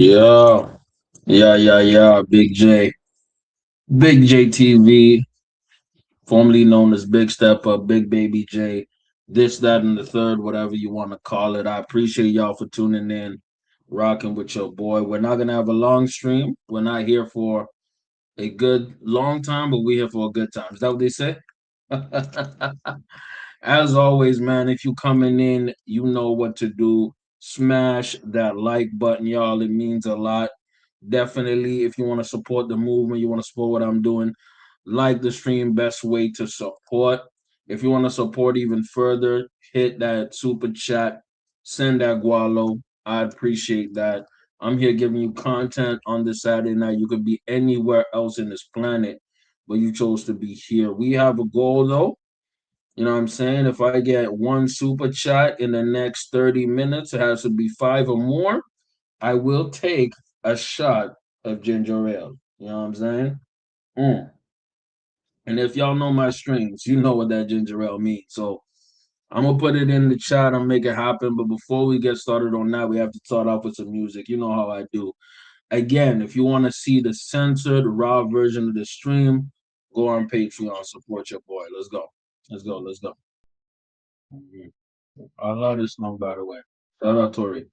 Yeah, yeah. Big J TV, formerly known as Big Step Up, Big Baby J, this, that, and the third, whatever you want to call it. I appreciate y'all for tuning in, rocking with your boy. We're not gonna have a long stream. We're not here for a good long time, but we're here for a good time. Is that what they say? As always, man, if you coming in, you know what to do. Smash that like button, y'all. It means a lot. Definitely, if you want to support the movement, you want to support what I'm doing, like the stream, best way to support. If you want to support even further, hit that super chat, send that gualo. I appreciate that. I'm here giving you content on this Saturday night. You could be anywhere else in this planet, but you chose to be here. We have a goal though. You know what I'm saying? If I get one super chat in the next 30 minutes, it has to be five or more. I will take a shot of ginger ale. You know what I'm saying? Mm. And if y'all know my streams, you know what that ginger ale means. So I'm gonna put it in the chat and make it happen. But before we get started on that, we have to start off with some music. You know how I do. Again, if you want to see the censored raw version of the stream, go on Patreon, support your boy. Let's go. Let's go. Mhm. I love this song, by the way. Shout out Tori.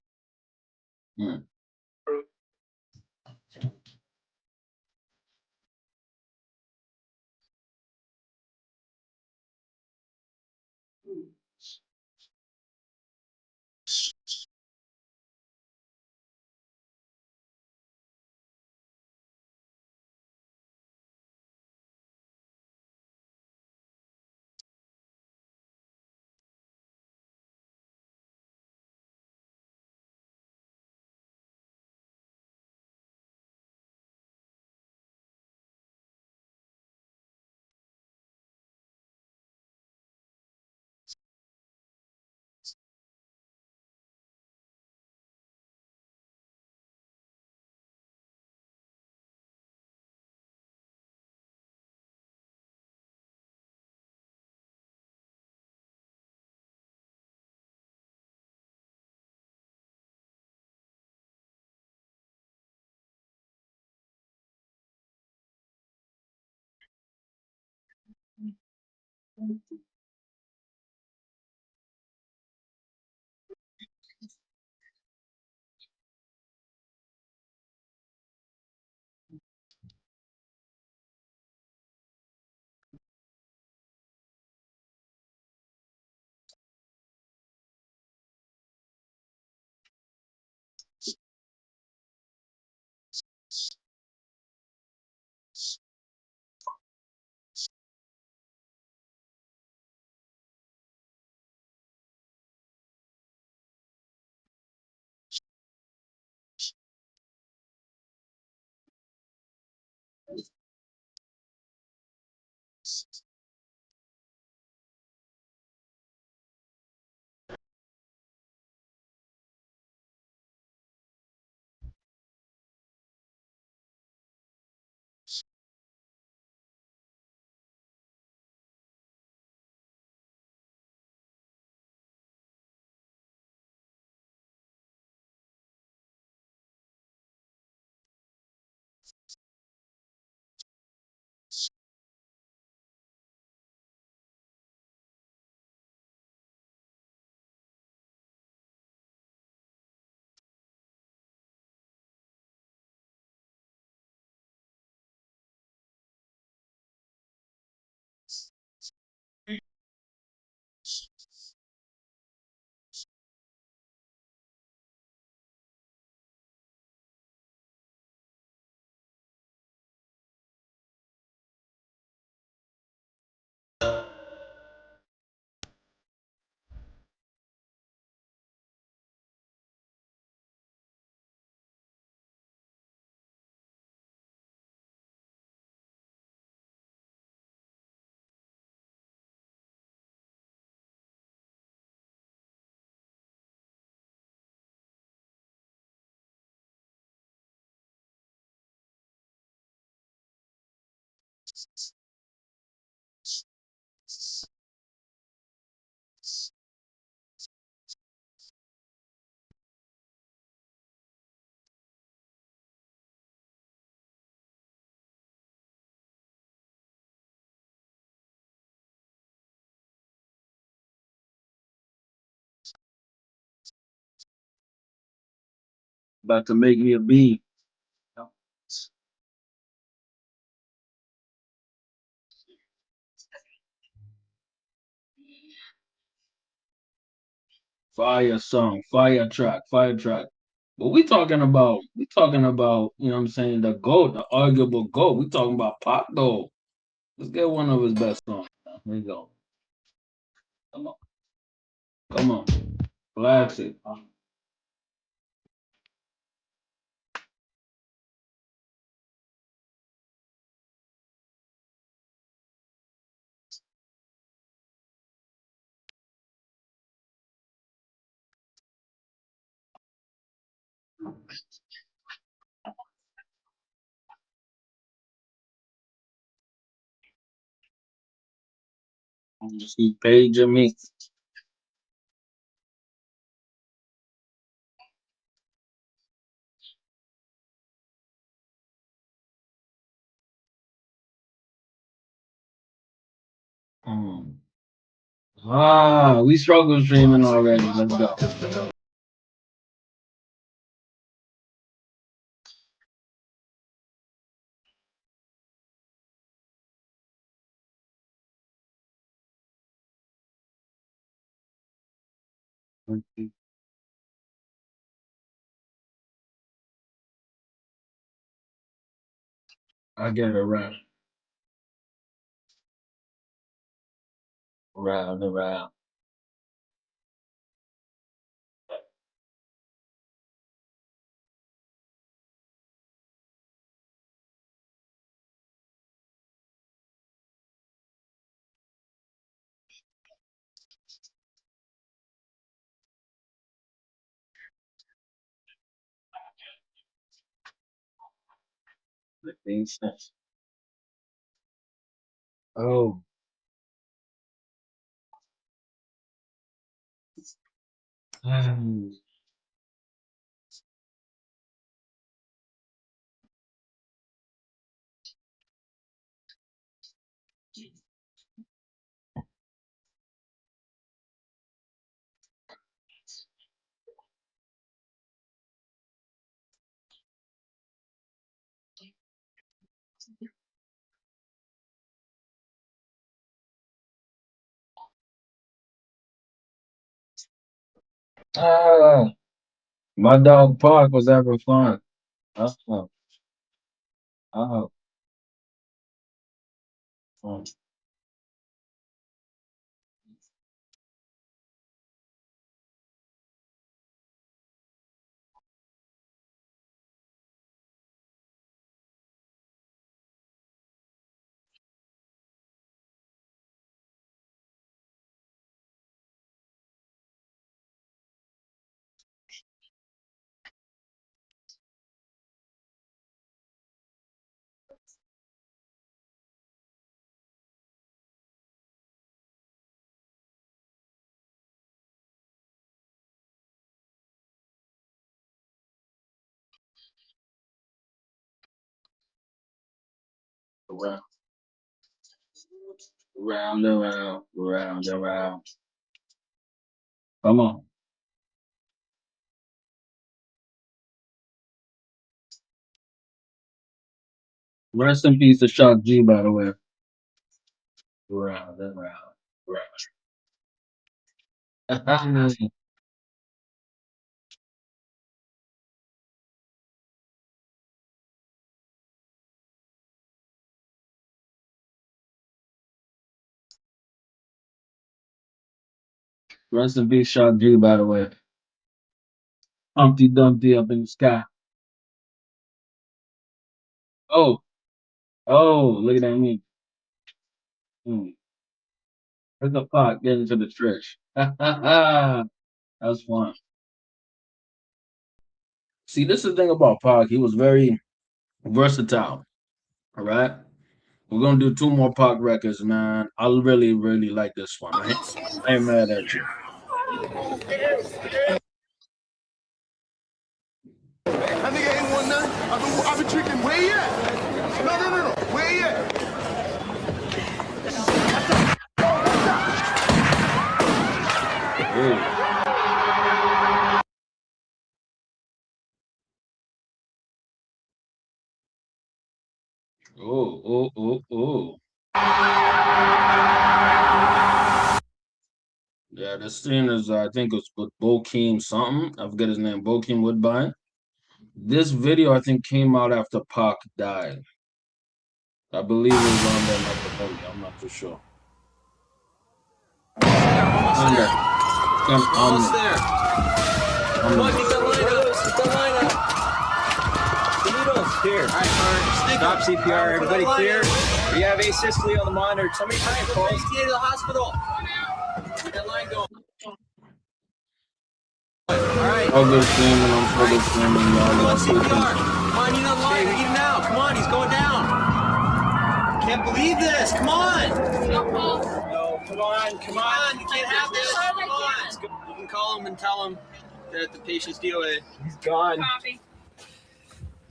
Mm. About to make me a beat. Fire song, fire track, fire track. But we talking about, you know what I'm saying, the GOAT, the arguable GOAT. We talking about Pop though. Let's get one of his best songs. Here we go. Come on. Come on. Classic. See Page and me. Mm. We struggle streaming already. Let's go. I get it right. Round and round. Oh. Ah, my dog Park was having fun. Oh, oh, oh. Round, round and round, round and round. Come on. Rest in peace to Shock G, by the way. Round and round, round. Rest in peace, Shock G, by the way. Humpty Dumpty up in the sky. Oh, oh, look at that me. Hmm. Look at Pac getting to the stretch. That's fun. See, this is the thing about Pac. He was very versatile. All right. We're gonna do two more Pac records, man. I really, really like this one. I ain't mad at you. That nigga ain't won nothing. I've been drinking. Where he at? No, no, no, no. Where he at? Ooh. the scene is, I think it's with Bokeem something. I forget his name. Bokeem Woodbine. This video, I think, came out after Pac died. I believe it was on that documentary. I'm not too sure. Almost there. Almost there. Come on, Get the line up. Here. All right, stop CPR. Everybody clear. We have asystole on the monitor. Somebody try and call us to the hospital. Get that line going. All right. Further streaming, I'm further streaming, y'all. Come on, CPR. Come on, you know the line. We need him now. Come on, he's going down. Can't believe this. Come on. No, come on. You can't have this. Come on. You can call him and tell him that the patient's DOA. He's gone.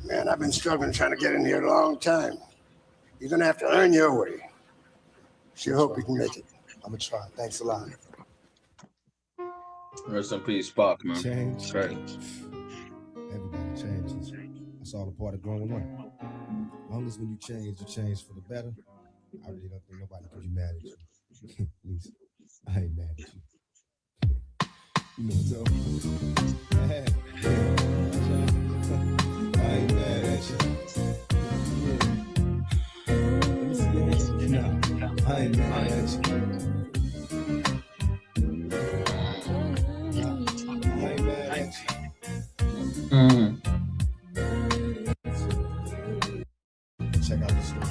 Man, I've been struggling trying to get in here a long time. You're gonna have to earn your way. Sure hope you can make it. I'm gonna try. Thanks a lot. Rest in peace, Spock, man. Change. Right. Everybody changes. That's all a part of growing up. As long as when you change for the better. I really don't think nobody can be mad at you. At least I ain't mad at you. You know what's up? I ain't mad at you. Let me see your hand. No, I ain't mad at you. I ain't mad at you. Check out the story.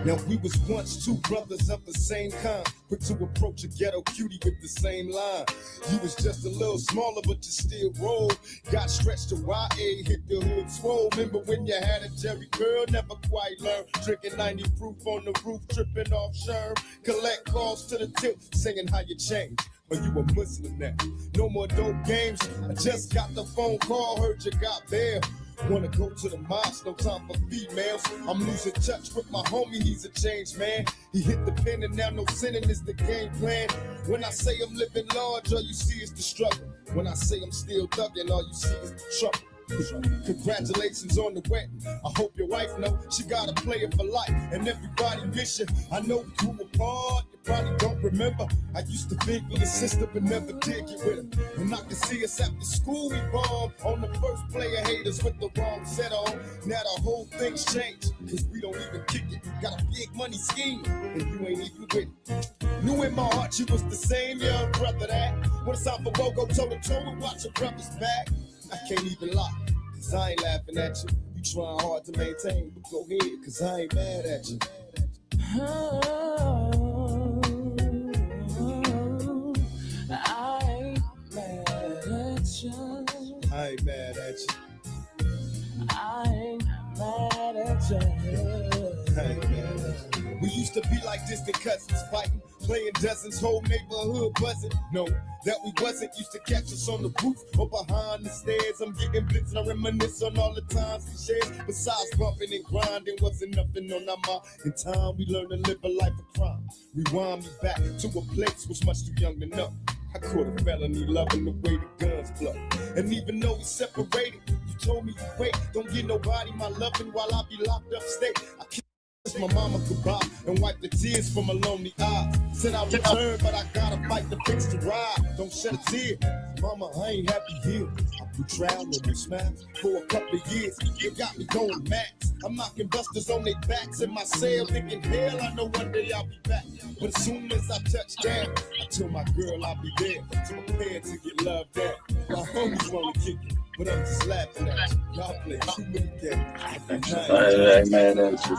Now we was once two brothers of the same kind, quick to approach a ghetto cutie with the same line. You was just a little smaller, but you still rolled. Got stretched to YA, hit the hood swole. Remember when you had a Jerry curl, never quite learned. Drinking 90 proof on the roof, tripping off Sherm. Collect calls to the tip, singing how you changed. Or you a Muslim now. No more dope games. I just got the phone call, heard you got bail. Wanna go to the mosque, no time for females. I'm losing touch with my homie, he's a changed man. He hit the pen and now no sinning is the game plan. When I say I'm living large, all you see is the struggle. When I say I'm still thugging, all you see is the trouble. Congratulations on the wedding. I hope your wife know she got a player for life, and everybody miss you. I know we grew apart, you probably don't remember. I used to think with your sister, but never did get with her. And I can see us after school, we bombed on the first player haters with the wrong set on. Now the whole thing's changed, cause we don't even kick it. Got a big money scheme, and you ain't even with it. Knew in my heart you was the same young brother that when it's time for BOGO toe to toe and watch your brother's back. I can't even lie, cause I ain't laughing at you. You trying hard to maintain, but go ahead, cause I ain't mad at you. I ain't mad at you. I ain't mad at you. I ain't mad at you. I ain't mad at you. We used to be like distant cousins, fighting, playing dozens, whole neighborhood buzzing. No, that we wasn't. Used to catch us on the roof or behind the stairs. I'm getting blitz and I reminisce on all the times we shared. Besides bumping and grinding, wasn't nothing on our mind. In time, we learned to live a life of crime. Rewind me back to a place was much too young to know. I caught a felony loving the way the guns blow. And even though we separated, you told me you wait. Don't give nobody my loving while I be locked up state. I kissed my mama goodbye and wipe the tears from my lonely eyes. Said I return, but I gotta fight to fix the ride. Don't shed a tear, mama, I ain't happy here. I put trial on your smiles for a couple of years. You got me going max. I'm knocking busters on their backs in my cell, thinking hell, I know one day I'll be back. But as soon as I touch down, I tell my girl I'll be there to prepare to get loved down. My homies wanna kick it, but I'm just laughing at you. Y'all play too many games. I ain't mad at you.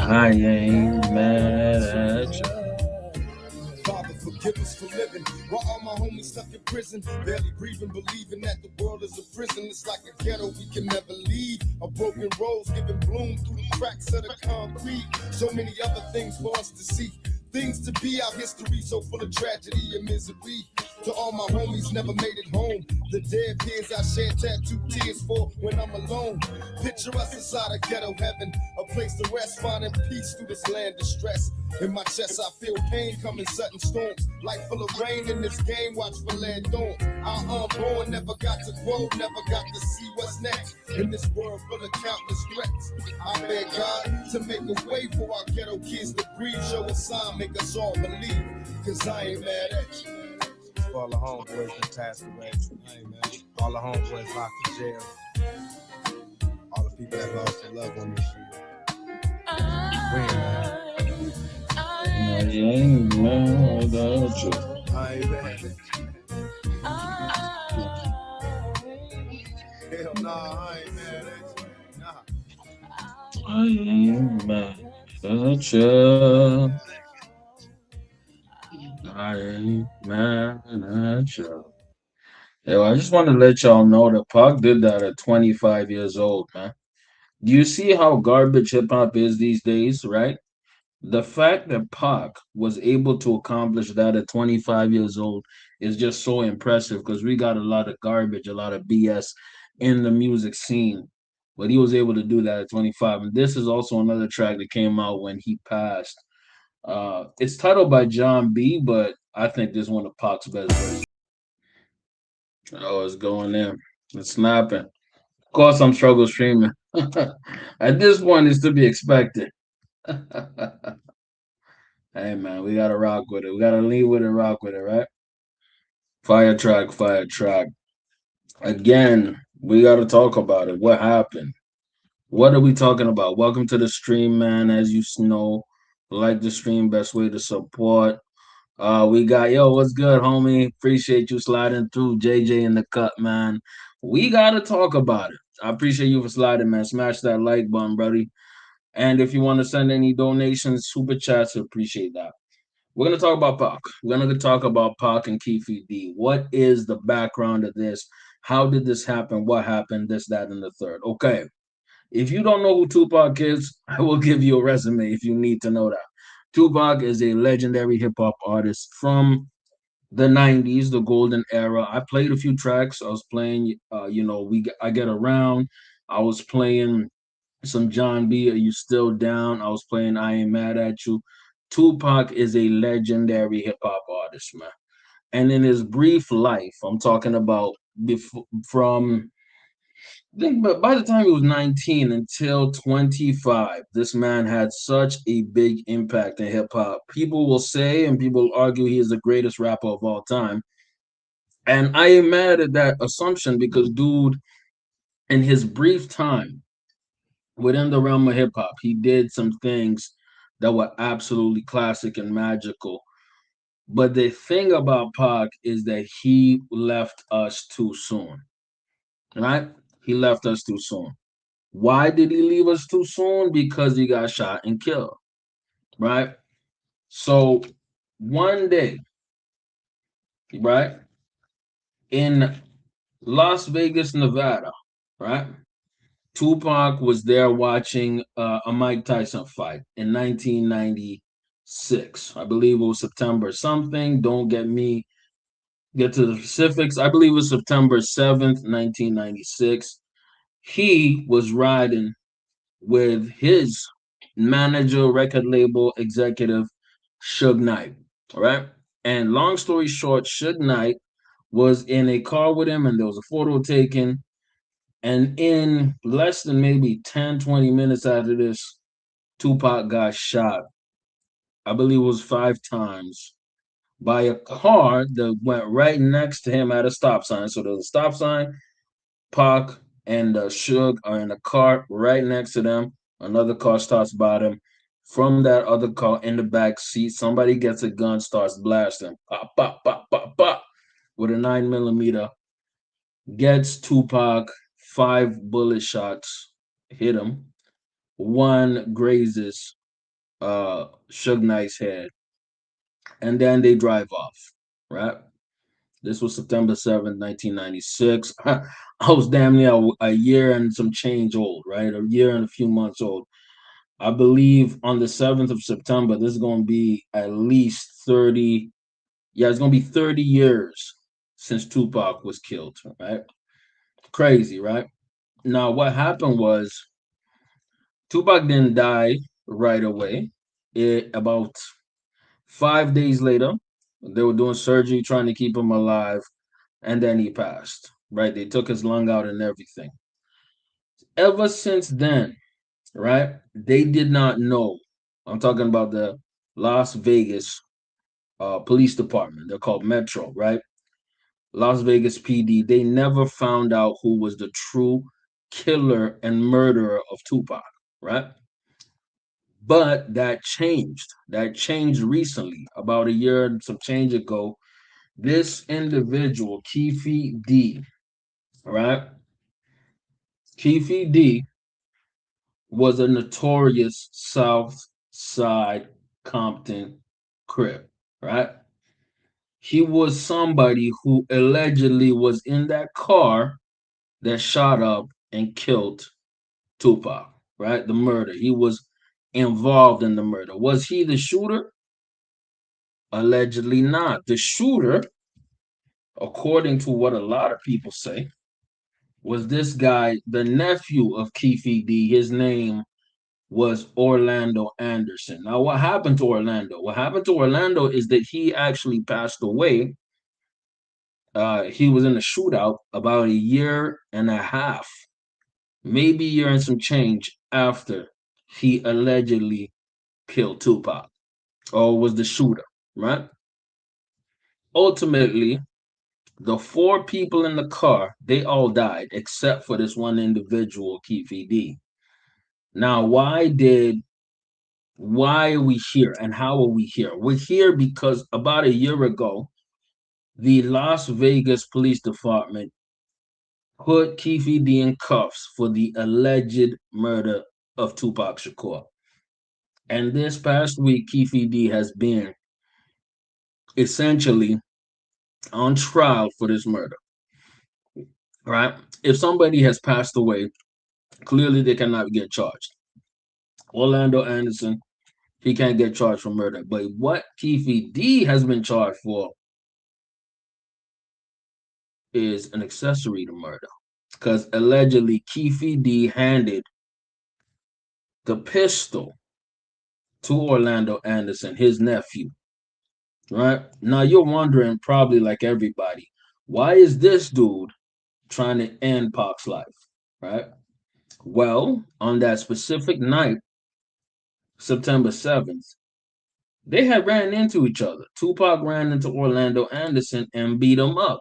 I ain't mad at you. Father, forgive us for living while all my homies stuck in prison, barely breathing, believing that the world is a prison. It's like a ghetto we can never leave. A broken rose giving bloom through the cracks of the concrete. So many other things for us to see. Things to be, our history so full of tragedy and misery. To all my homies never made it home. The dead peers I shed tattooed tears for when I'm alone. Picture us inside a ghetto heaven, a place to rest, finding peace through this land of stress. In my chest I feel pain coming sudden storms. Life full of rain in this game, watch for lead thorns. Our unborn never got to grow, never got to see what's next. In this world full of countless threats, I beg God to make a way for our ghetto kids to breathe. Show a sign, make us all believe, cause I ain't mad at you. For all the homeboys that passed away, all the homeboys locked in jail, all the people that lost their loved ones this year. We ain't mad. I ain't mad at you. I ain't mad at you. Hell nah, I ain't mad at you. Nah. I ain't mad at you. I ain't mad at you. Yo, I just want to let y'all know that Pac did that at 25 years old, man. Do you see how garbage hip hop is these days, right? The fact that Pac was able to accomplish that at 25 years old is just so impressive because we got a lot of garbage, a lot of BS in the music scene. But he was able to do that at 25. And this is also another track that came out when he passed. It's titled by John B, but I think this is one of Pac's best verses. Oh, it's going in. It's snapping. Of course, I'm struggle streaming. At this point, it's to be expected. Hey man, we gotta rock with it. We gotta lead with it, rock with it, right? Fire track, fire track. Again, we gotta talk about it. What happened? What are we talking about? Welcome to the stream, man. As you know, like the stream, best way to support. We got what's good, homie? Appreciate you sliding through. JJ in the cut, man. We gotta talk about it. I appreciate you for sliding, man. Smash that like button, buddy. And if you want to send any donations, super chats, appreciate that. We're gonna talk about Pac. We're gonna talk about Pac and Keefe D. What is the background of this? How did this happen? What happened? This, that, and the third. Okay. If you don't know who Tupac is, I will give you a resume if you need to know that. Tupac is a legendary hip hop artist from the 90s, the golden era. I played a few tracks. I was playing, I Get Around. I was playing some John B. Are You Still Down? I was playing I Ain't Mad at You. Tupac is a legendary hip hop artist, man. And in his brief life, I'm talking about from but by the time he was 19 until 25, this man had such a big impact in hip hop. People will say and people argue he is the greatest rapper of all time. And I am mad at that assumption because, dude, in his brief time within the realm of hip hop, he did some things that were absolutely classic and magical. But the thing about Pac is that he left us too soon, right? He left us too soon. Why did he leave us too soon? Because he got shot and killed, right? So one day, right, in Las Vegas, Nevada, right, Tupac was there watching a Mike Tyson fight in 1996. I believe it was September something. Don't get to the specifics. I believe it was September 7th, 1996. He was riding with his manager, record label executive, Suge Knight. All right. And long story short, Suge Knight was in a car with him and there was a photo taken. And in less than maybe 10, 20 minutes after this, Tupac got shot. I believe it was 5 times by a car that went right next to him at a stop sign. So there's a stop sign, Pac and Suge are in a car right next to them. Another car starts by them. From that other car in the back seat, somebody gets a gun, starts blasting. Pop, pop, pop, pop, pop. With a 9mm. Gets Tupac 5 bullet shots, hit him. One grazes Suge Knight's head. And then they drive off, right? This was September 7th, 1996. I was damn near a year and some change old, right? A year and a few months old. I believe on the 7th of September, this is going to be at least 30 Yeah, it's gonna be 30 years since Tupac was killed, right? Crazy, right? Now, what happened was Tupac didn't die right away. About 5 days later, they were doing surgery trying to keep him alive, and then he passed. Right? They took his lung out and everything. Ever since then, right? They did not know. I'm talking about the Las Vegas police department. They're called Metro, right? Las Vegas PD. They never found out who was the true killer and murderer of Tupac, right? But that changed. That changed recently, about a year and some change ago. This individual, Keefe D, right? Keefe D was a notorious South Side Compton crip, right? He was somebody who allegedly was in that car that shot up and killed Tupac, right? The murder. He was involved in the murder. Was he the shooter? Allegedly not. The shooter, according to what a lot of people say, was this guy, the nephew of Keefe D. His name was Orlando Anderson. Now, what happened to Orlando? What happened to Orlando is that he actually passed away. He was in a shootout about a year and a half, maybe a year and some change after he allegedly killed Tupac or was the shooter, right? Ultimately, the four people in the car, they all died except for this one individual, Keefe D. Now, why are we here and how are we here? We're here because about a year ago, the Las Vegas Police Department put Keefe D in cuffs for the alleged murder of Tupac Shakur. And this past week, Keefe D has been essentially on trial for this murder. Right? If somebody has passed away, clearly they cannot get charged. Orlando Anderson, he can't get charged for murder. But what Keefe D has been charged for is an accessory to murder. Because allegedly Keefe D handed the pistol to Orlando Anderson, his nephew. Right? Now you're wondering, probably like everybody, why is this dude trying to end Pac's life? Right? Well, on that specific night, September 7th, they had ran into each other. Tupac ran into Orlando Anderson and beat him up.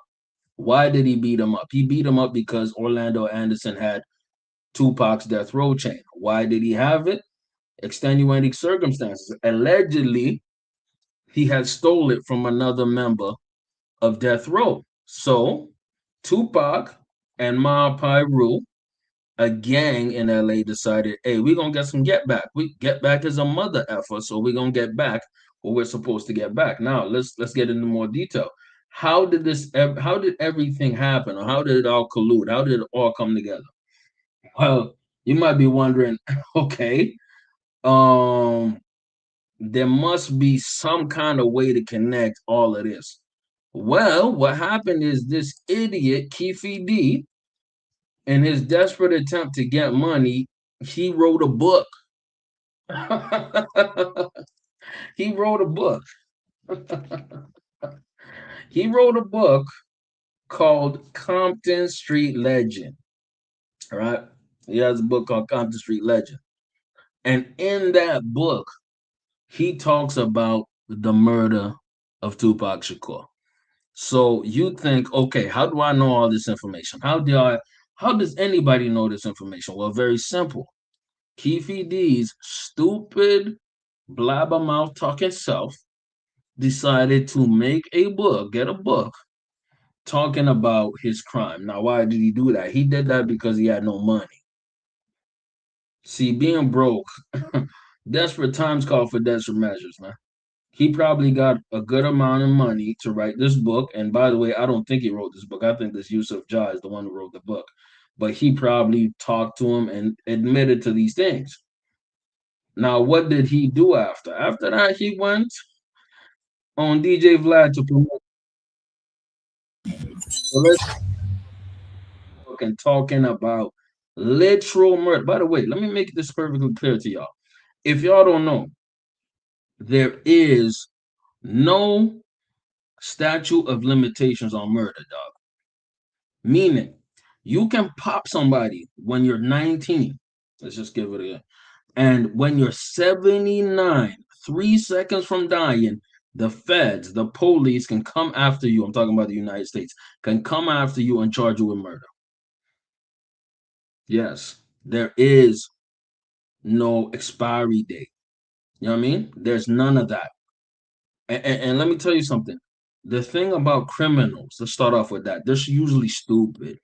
Why did he beat him up? He beat him up because Orlando Anderson had Tupac's death row chain. Why did he have it? Extenuating circumstances. Allegedly, he had stole it from another member of death row. So, Tupac and Ma Pyru, a gang in LA, decided, hey, we're gonna get some get back. We get back is a mother effort, so we're gonna get back what we're supposed to get back. Now let's get into more detail. How did everything happen, or how did it all collude? How did it all come together? Well, you might be wondering, okay, um, there must be some kind of way to connect all of this. Well, what happened is this idiot, Keefe D, in his desperate attempt to get money, he wrote a book. he wrote a book. he wrote a book called Compton Street Legend. All right. He has a book called Compton Street Legend. And in that book, he talks about the murder of Tupac Shakur. So you think, okay, how do I know all this information? How does anybody know this information? Well, very simple. Keefe D's stupid blabbermouth talking self decided to get a book talking about his crime. Now, why did he do that? He did that because he had no money. See, being broke, desperate times call for desperate measures, man. He probably got a good amount of money to write this book. And by the way, I don't think he wrote this book. I think this Yusuf Jah is the one who wrote the book. But he probably talked to him and admitted to these things. Now, what did he do after? After that, he went on DJ Vlad to promote. So let's talking about literal murder. By the way, let me make this perfectly clear to y'all. If y'all don't know, there is no statute of limitations on murder, dog. Meaning, you can pop somebody when you're 19. Let's just give it a. And when you're 79, 3 seconds from dying, the feds, the police can come after you. I'm talking about the United States, can come after you and charge you with murder. Yes, there is no expiry date. You know what I mean? There's none of that. And let me tell you something. The thing about criminals, let's start off with that. They're usually stupid.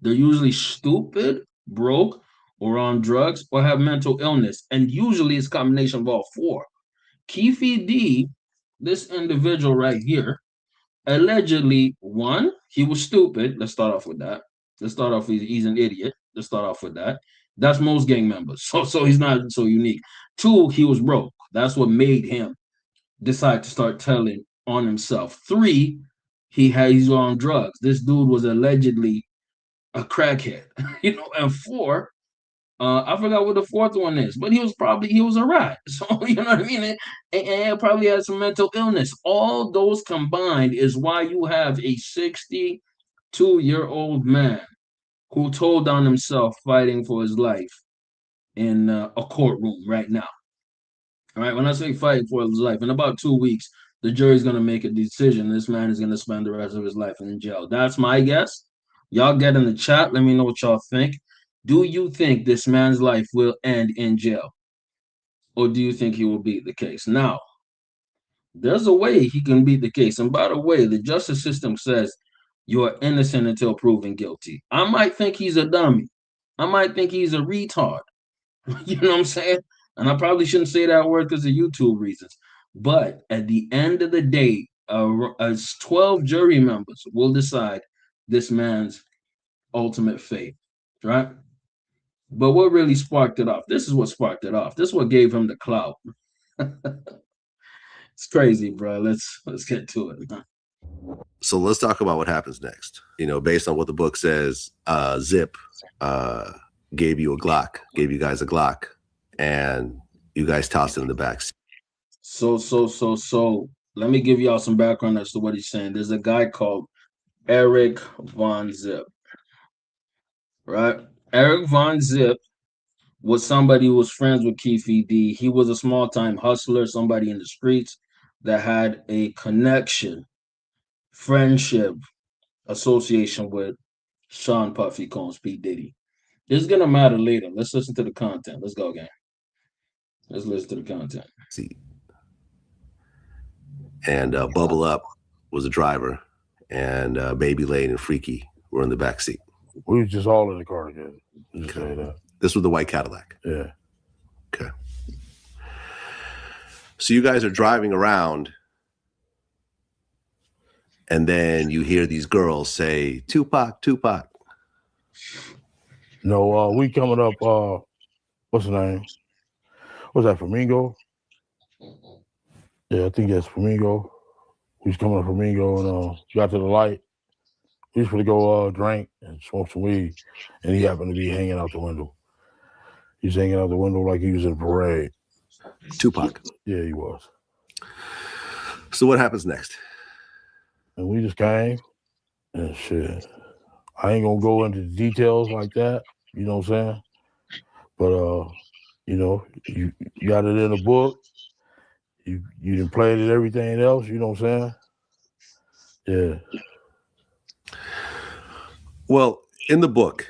They're usually stupid, broke, or on drugs, or have mental illness. And usually it's a combination of all four. Keefe D, this individual right here, allegedly, one, he was stupid. Let's start off with that. Let's start off with he's an idiot. Let's start off with that. That's most gang members. So he's not so unique. Two, he was broke. That's what made him decide to start telling on himself. Three, he's on drugs. This dude was allegedly a crackhead, And four, I forgot what the fourth one is, but he was a rat. So you know what I mean, and probably had some mental illness. All those combined is why you have a 62-year-old man who told on himself fighting for his life in a courtroom right now. All right, when I say fighting for his life, in about 2 weeks, the jury's going to make a decision. This man is going to spend the rest of his life in jail. That's my guess. Y'all get in the chat. Let me know what y'all think. Do you think this man's life will end in jail? Or do you think he will beat the case? Now, there's a way he can beat the case. And by the way, the justice system says you're innocent until proven guilty. I might think he's a dummy. I might think he's a retard. You know what I'm saying? And I probably shouldn't say that word because of YouTube reasons. But at the end of the day, as 12 jury members will decide this man's ultimate fate, right? But what really sparked it off? This is what sparked it off. This is what gave him the clout. It's crazy, bro. Let's get to it. So let's talk about what happens next. Based on what the book says, Zip gave you guys a Glock, and you guys tossed it in the back seat. So let me give y'all some background as to what he's saying. There's a guy called Eric Von Zip, right? Eric Von Zip was somebody who was friends with Keefe D. He was a small-time hustler, somebody in the streets that had a connection, friendship, association with Sean Puffy Combs, P. Diddy. This is going to matter later. Let's listen to the content. Let's go, gang. Let's listen to the content. See. And Bubble Up was a driver, and Baby Lane and Freaky were in the back seat. We was just all in the car together. Just say that. This was the white Cadillac. Yeah. Okay. So you guys are driving around, and then you hear these girls say, Tupac, Tupac. No, we coming up, what's the name? What's that, Flamingo? Yeah, I think that's Flamingo. We was coming up Flamingo and got to the light. We was going to go drink and smoke some weed, and he happened to be hanging out the window. He's hanging out the window like he was in a parade. Tupac. Yeah, he was. So what happens next? And we just came and shit. I ain't gonna go into the details like that, you know what I'm saying? But you got it in the book. You done played it, everything else, you know what I'm saying? Yeah. Well, in the book,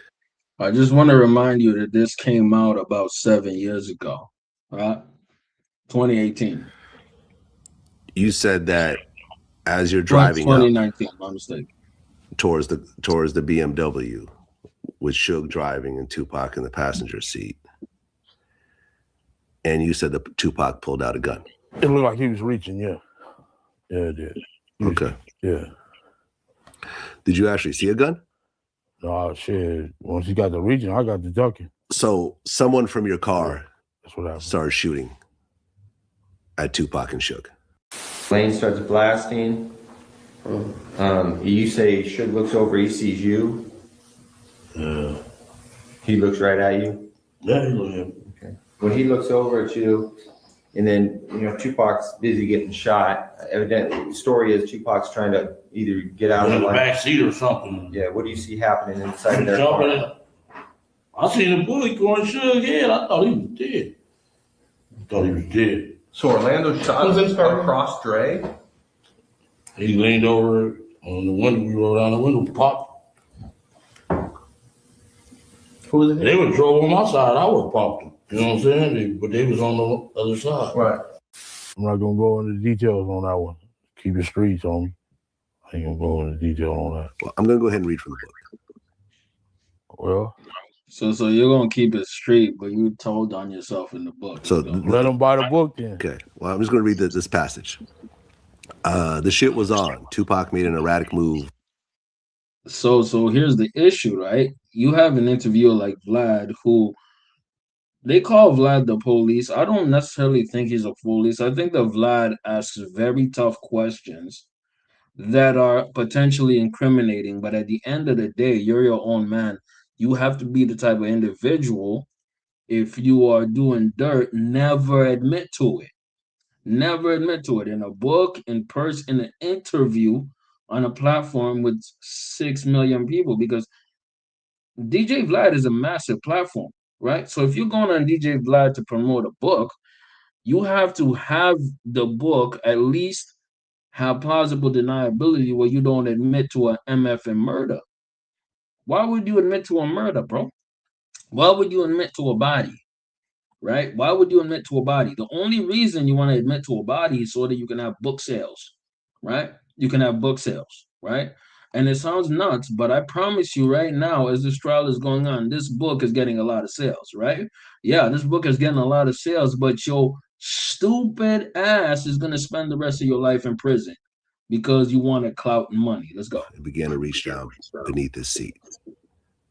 I just want to remind you that this came out about 7 years ago, right? 2018. You said that as you're driving 2019, my mistake. Towards the BMW with Suge driving and Tupac in the passenger seat. And you said that Tupac pulled out a gun. It looked like he was reaching, yeah. Yeah, it did. Okay. Yeah. Did you actually see a gun? No, shit. Once he got the reaching, I got the ducking. So someone from your car That's what happened. started shooting at Tupac and Suge. Lane starts blasting. You say Suge looks over, he sees you. Yeah. He looks right at you. Yeah, he look at me. Okay. When he looks over at you, and then Tupac's busy getting shot. Evidently, the story is Tupac's trying to either get out In of the the back seat or something. Yeah. What do you see happening inside of their Jumping car? I seen a bullet going Suge head. I thought he was dead. So Orlando shot across Dre. He leaned over on the window. We rolled down the window, popped. Who was it? They would drove on my side. I would have popped them. You know what I'm saying? But they was on the other side. Right. I'm not gonna go into details on that one. Keep it streets on me. I ain't gonna go into detail on that. Well, I'm going to go ahead and read from the book. Well, So you're gonna keep it straight, but you told on yourself in the book. So let them buy the book then. Okay. Well, I'm just going to read this passage. The shit was on. Tupac made an erratic move. So here's the issue, right? You have an interviewer like Vlad who they call Vlad the police. I don't necessarily think he's a police. I think that Vlad asks very tough questions that are potentially incriminating, but at the end of the day, you're your own man. You have to be the type of individual, if you are doing dirt, never admit to it. Never admit to it in a book, in person, in an interview, on a platform with 6 million people, because DJ Vlad is a massive platform, right? So if you're going on DJ Vlad to promote a book, you have to have the book at least have plausible deniability where you don't admit to an MF and murder. Why would you admit to a murder, bro? Why would you admit to a body? Right? Why would you admit to a body? The only reason you want to admit to a body is so that you can have book sales, right? You can have book sales, right? And it sounds nuts, but I promise you right now, as this trial is going on, this book is getting a lot of sales, right? Yeah, this book is getting a lot of sales, but your stupid ass is going to spend the rest of your life in prison because you wanted clout and money. Let's go. It began to reach down beneath his seat.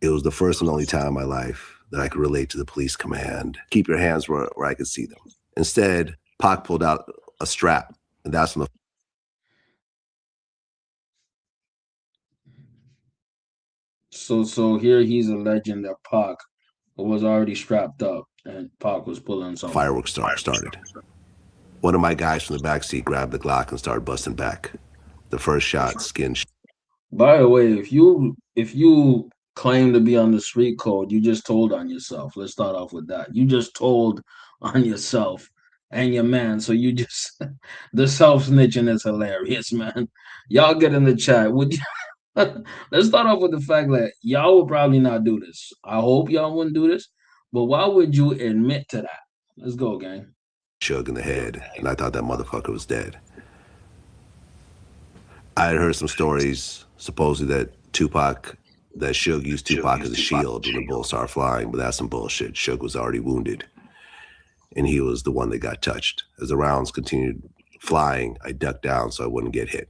It was the first and only time in my life that I could relate to the police command. Keep your hands where I could see them. Instead, Pac pulled out a strap, and that's when the So here he's alleging that Pac was already strapped up and Pac was pulling something. fireworks started. One of my guys from the backseat grabbed the Glock and started busting back. The first shot skinned. By the way, if you claim to be on the street code, you just told on yourself. Let's start off with that. You just told on yourself and your man. So you just the self snitching is hilarious, man. Y'all get in the chat. Would you let's start off with the fact that y'all would probably not do this. I hope y'all wouldn't do this, but why would you admit to that? Let's go, gang. Suge in the head, and I thought that motherfucker was dead. I had heard some stories, supposedly that Suge used Tupac as a shield when the bullets started flying, but that's some bullshit. Suge was already wounded, and he was the one that got touched. As the rounds continued flying, I ducked down so I wouldn't get hit.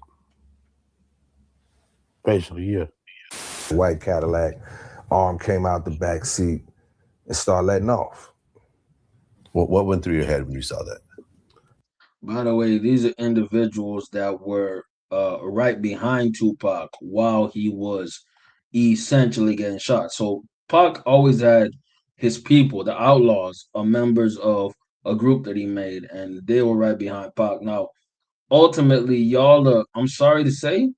Basically, yeah. White Cadillac, arm came out the back seat and started letting off. What went through your head when you saw that? By the way, these are individuals that were right behind Tupac while he was essentially getting shot. So Pac always had his people, the Outlaws, are members of a group that he made, and they were right behind Pac. Now, ultimately, y'all are, I'm sorry to say,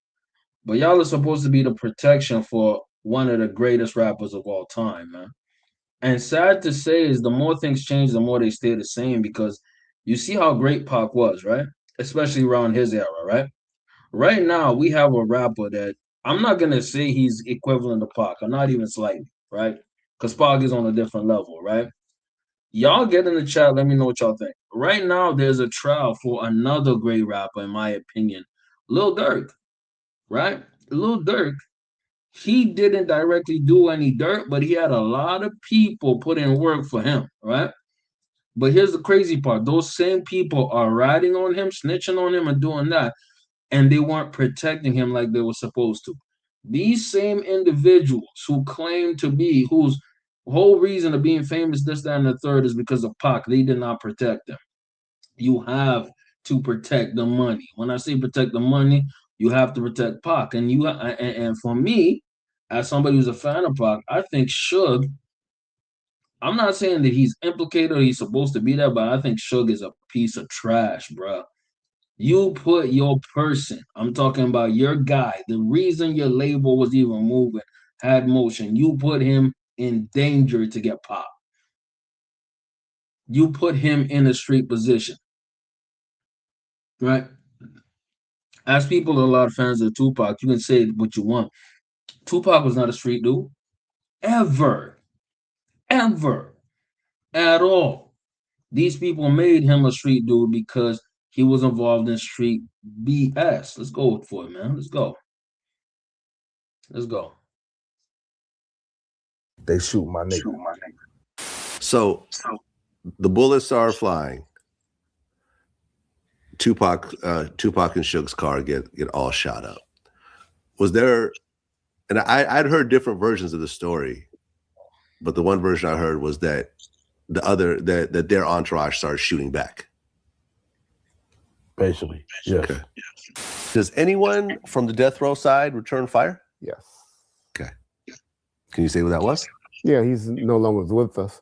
but y'all are supposed to be the protection for one of the greatest rappers of all time, man. And sad to say is the more things change, the more they stay the same, because you see how great Pac was, right? Especially around his era, right? Right now, we have a rapper that I'm not gonna say he's equivalent to Pac, or not even slightly, right? Because Pac is on a different level, right? Y'all get in the chat, let me know what y'all think. Right now, there's a trial for another great rapper, in my opinion, Lil Durk, right? Lil Durk, he didn't directly do any dirt, but he had a lot of people put in work for him, right? But here's the crazy part. Those same people are riding on him, snitching on him, and doing that, and they weren't protecting him like they were supposed to. These same individuals who claim to be, whose whole reason of being famous, this, that, and the third, is because of Pac, they did not protect them. You have to protect the money. When I say protect the money, you have to protect Pac. And for me, as somebody who's a fan of Pac, I think Suge. I'm not saying that he's implicated or he's supposed to be there, but I think Suge is a piece of trash, bro. You put your person, I'm talking about your guy, the reason your label was even moving, had motion, you put him in danger to get popped. You put him in a street position, right? As people are a lot of fans of Tupac, you can say what you want. Tupac was not a street dude, ever, ever, at all. These people made him a street dude because he was involved in street BS. Let's go for it, man. Let's go. Let's go. They shoot my nigga. So the bullets are flying. Tupac and Suge's car get all shot up. Was there, and I'd heard different versions of the story, but the one version I heard was that that their entourage started shooting back. Basically, yes. Okay. Does anyone from the death row side return fire? Yes. Okay. Can you say what that was? Yeah, he's no longer with us.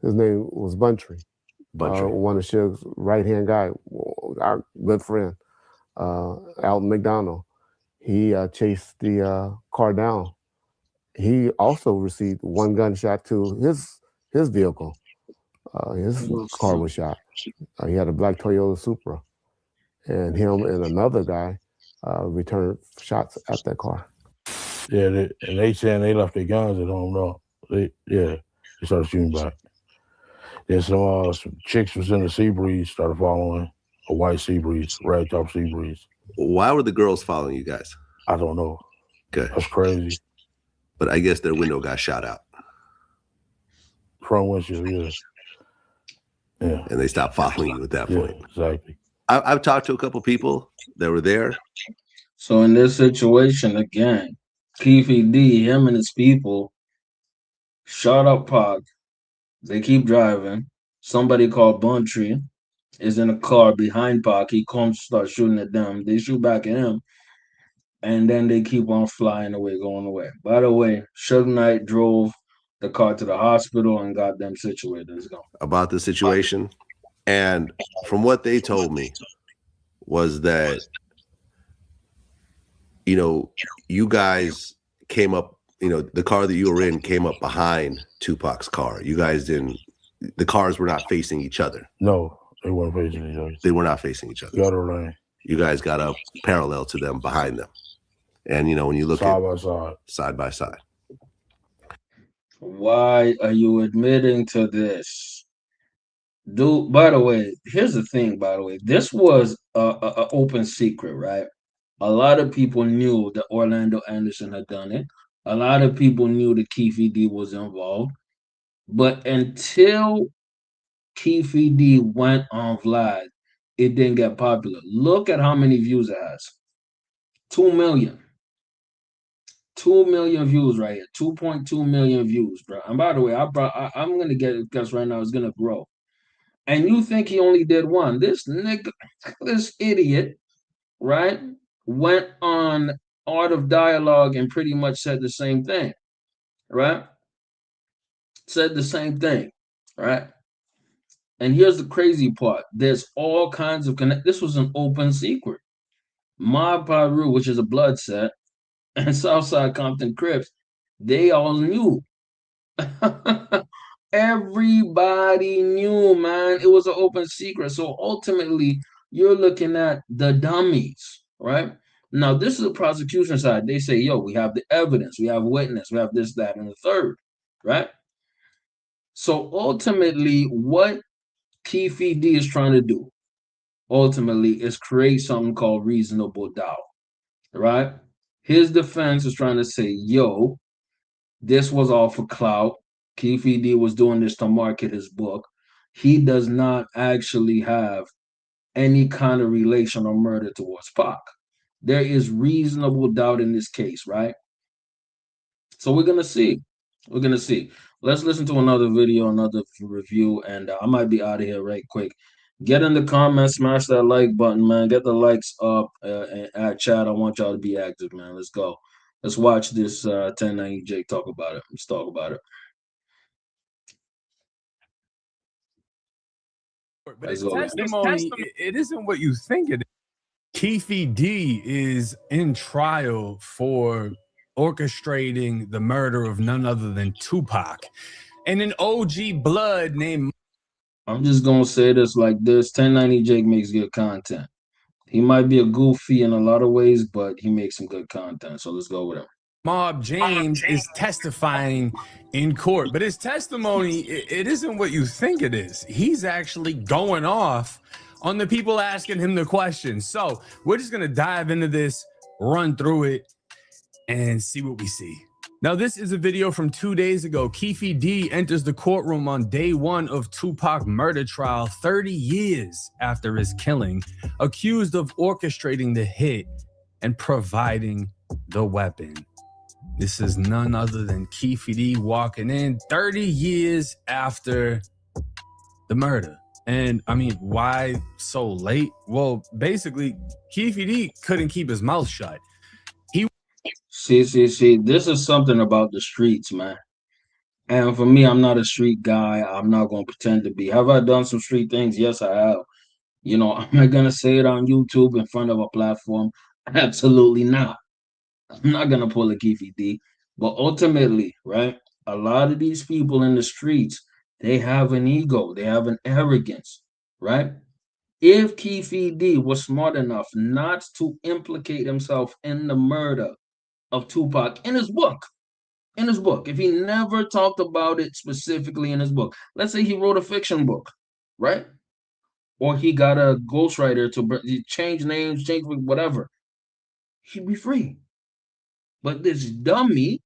His name was Buntry. One of Suge's right-hand guy, our good friend, Alton McDonald. He chased the car down. He also received one gunshot to his vehicle. His car was shot. He had a black Toyota Supra. And him and another guy returned shots at that car. Yeah, they saying they left their guns at home, though. They started shooting back. Then some chicks was in the sea breeze, started following a white sea breeze, ragtop sea breeze. Why were the girls following you guys? I don't know. Okay. That's crazy. But I guess their window got shot out. Front windshield, yeah. Yeah. And they stopped following you at that point. Exactly. I've talked to a couple people that were there. So in this situation, again, Keefe D, him and his people shot up Pac. They keep driving. Somebody called Buntry is in a car behind Pac. He comes, start shooting at them. They shoot back at him. And then they keep on flying away, going away. By the way, Suge Knight drove the car to the hospital and got them situated. Let's go. About the situation. And from what they told me was that, you guys came up, the car that you were in came up behind Tupac's car. You guys the cars were not facing each other. No, they weren't facing each other. They were not facing each other. Gutter lane. You guys got up parallel to them, behind them. And, when you look side by side. Why are you admitting to this? Dude, by the way, here's the thing, by the way. This was a open secret, right? A lot of people knew that Orlando Anderson had done it. A lot of people knew that Keefe D was involved. But until Keefe D went on Vlad, it didn't get popular. Look at how many views it has. 2 million. 2 million views right here. 2.2 million views, bro. And by the way, I'm going to get it because right now it's going to grow. And you think he only did one. This nigga, this idiot, right, went on Art of Dialogue and pretty much said the same thing, right? Said the same thing, right? And here's the crazy part. There's all kinds of this was an open secret. Mob Piru, which is a blood set, and Southside Compton Crips, they all knew. Everybody knew, man. It was an open secret. So ultimately, you're looking at the dummies, right? Now, this is the prosecution side. They say, yo, we have the evidence, we have witness, we have this, that, and the third, right? So ultimately, what Keefe D is trying to do, ultimately, is create something called reasonable doubt, right? His defense is trying to say, yo, this was all for clout. Keefe D was doing this to market his book. He does not actually have any kind of relation or murder towards Pac. There is reasonable doubt in this case, right? So we're going to see. We're going to see. Let's listen to another video, another review, and I might be out of here right quick. Get in the comments, smash that like button, man. Get the likes up and at chat. I want y'all to be active, man. Let's go. Let's watch this 1090 Jake talk about it. Let's talk about it. But his testimony, it isn't what you think it is. Keefe D is in trial for orchestrating the murder of none other than Tupac. And an OG blood named... I'm just going to say this like this. 1090 Jake makes good content. He might be a goofy in a lot of ways, but he makes some good content. So let's go with him. Mob James is testifying in court, but his testimony, it isn't what you think it is. He's actually going off on the people asking him the questions. So we're just going to dive into this, run through it, and see what we see. Now, this is a video from 2 days ago. Keefe D enters the courtroom on day one of Tupac murder trial, 30 years after his killing, accused of orchestrating the hit and providing the weapon. This is none other than Keefe D walking in 30 years after the murder. And I mean, why so late? Well, basically, Keefe D couldn't keep his mouth shut. See. This is something about the streets, man. And for me, I'm not a street guy. I'm not going to pretend to be. Have I done some street things? Yes, I have. You know, am I going to say it on YouTube in front of a platform? Absolutely not. I'm not going to pull a Keefe D. But ultimately, right, a lot of these people in the streets, they have an ego. They have an arrogance, right? If Keefe D was smart enough not to implicate himself in the murder of Tupac in his book, if he never talked about it specifically in his book, let's say he wrote a fiction book, right? Or he got a ghostwriter to change names, change whatever, he'd be free. But this dummy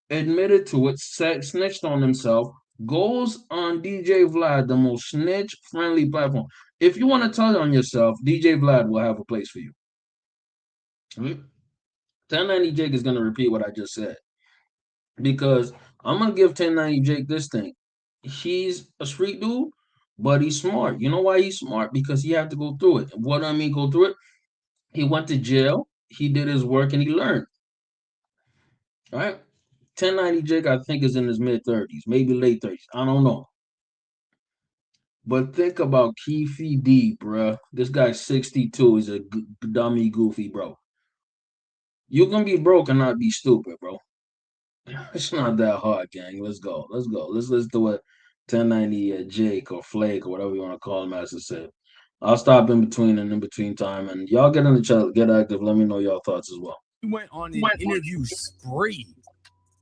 admitted to it, snitched on himself, goes on DJ Vlad, the most snitch-friendly platform. If you want to tell on yourself, DJ Vlad will have a place for you. 1090 Jake is going to repeat what I just said. Because I'm going to give 1090 Jake this thing. He's a street dude, but he's smart. You know why he's smart? Because he had to go through it. What do I mean go through it? He went to jail, he did his work, and he learned. All right? 1090 Jake, I think, is in his mid-30s, maybe late 30s. I don't know. But think about Keefe D, bruh. This guy's 62. He's a dummy, goofy, bro. You can be broke and not be stupid, bro. It's not that hard, gang. Let's go. Let's do what 1090 Jake or Flake or whatever you want to call him, as I said. I'll stop in between time, and y'all get in the chat, get active. Let me know your thoughts as well. He went on an interview spree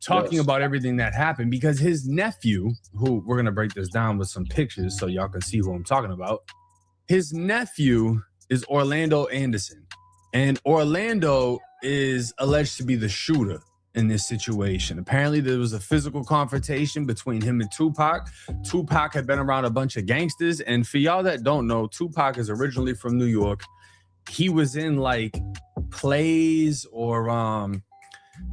talking about everything that happened because his nephew, who we're going to break this down with some pictures so y'all can see who I'm talking about. His nephew is Orlando Anderson, and Orlando is alleged to be the shooter in this situation. Apparently there was a physical confrontation between him and Tupac. Tupac had been around a bunch of gangsters, and for y'all that don't know, Tupac is originally from New York. He was in like plays or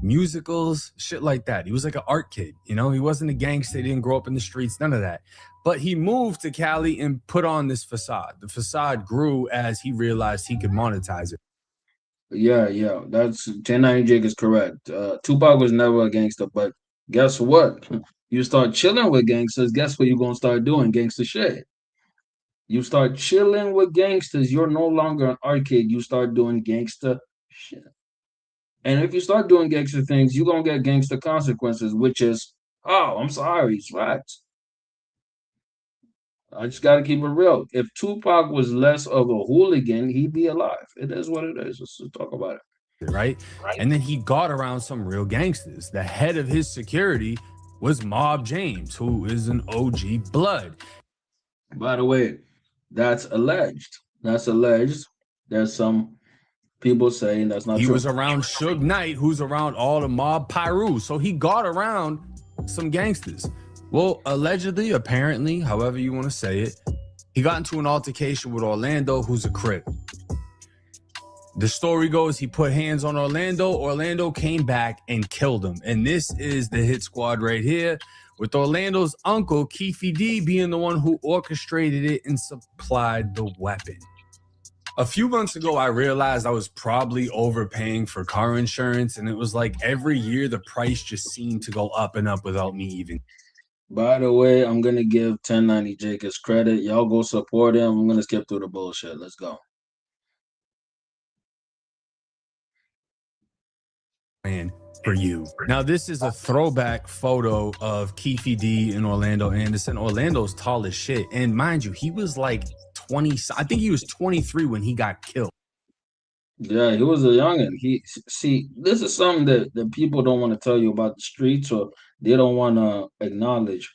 musicals, shit like that. He was like an art kid, you know. He wasn't a gangster, he didn't grow up in the streets, none of that. But he moved to Cali and put on this facade. The facade grew as he realized he could monetize it. Yeah, that's 1090 Jake is correct. Tupac was never a gangster, but guess what? You start chilling with gangsters, guess what you're gonna start doing? Gangster shit. You start chilling with gangsters, you're no longer an arcade, you start doing gangster shit. And if you start doing gangster things, you're gonna get gangster consequences, which is, oh, I'm sorry, it's facts. I just gotta keep it real. If Tupac was less of a hooligan, he'd be alive. It is what it is. Let's talk about it. Right? And then he got around some real gangsters. The head of his security was Mob James, who is an OG blood. By the way, that's alleged. That's alleged. There's some people saying that's not true. He was around Suge Knight, who's around all the Mob Pyru. So he got around some gangsters. Well, allegedly, apparently, however you want to say it, he got into an altercation with Orlando, who's a Crip. The story goes he put hands on Orlando. Orlando came back and killed him. And this is the hit squad right here. with Orlando's uncle, Keefe D, being the one who orchestrated it and supplied the weapon. A few months ago, I realized I was probably overpaying for car insurance, and it was like every year the price just seemed to go up and up without me even. By the way, I'm gonna give 1090 Jacobs credit. Y'all go support him. I'm gonna skip through the bullshit. Let's go. Man, for you. Now, this is a throwback photo of Keefe D and Orlando Anderson. Orlando's tall as shit. And mind you, he was like 20. I think he was 23 when he got killed. Yeah, he was a youngin. See, this is something that people don't want to tell you about the streets, or they don't want to acknowledge.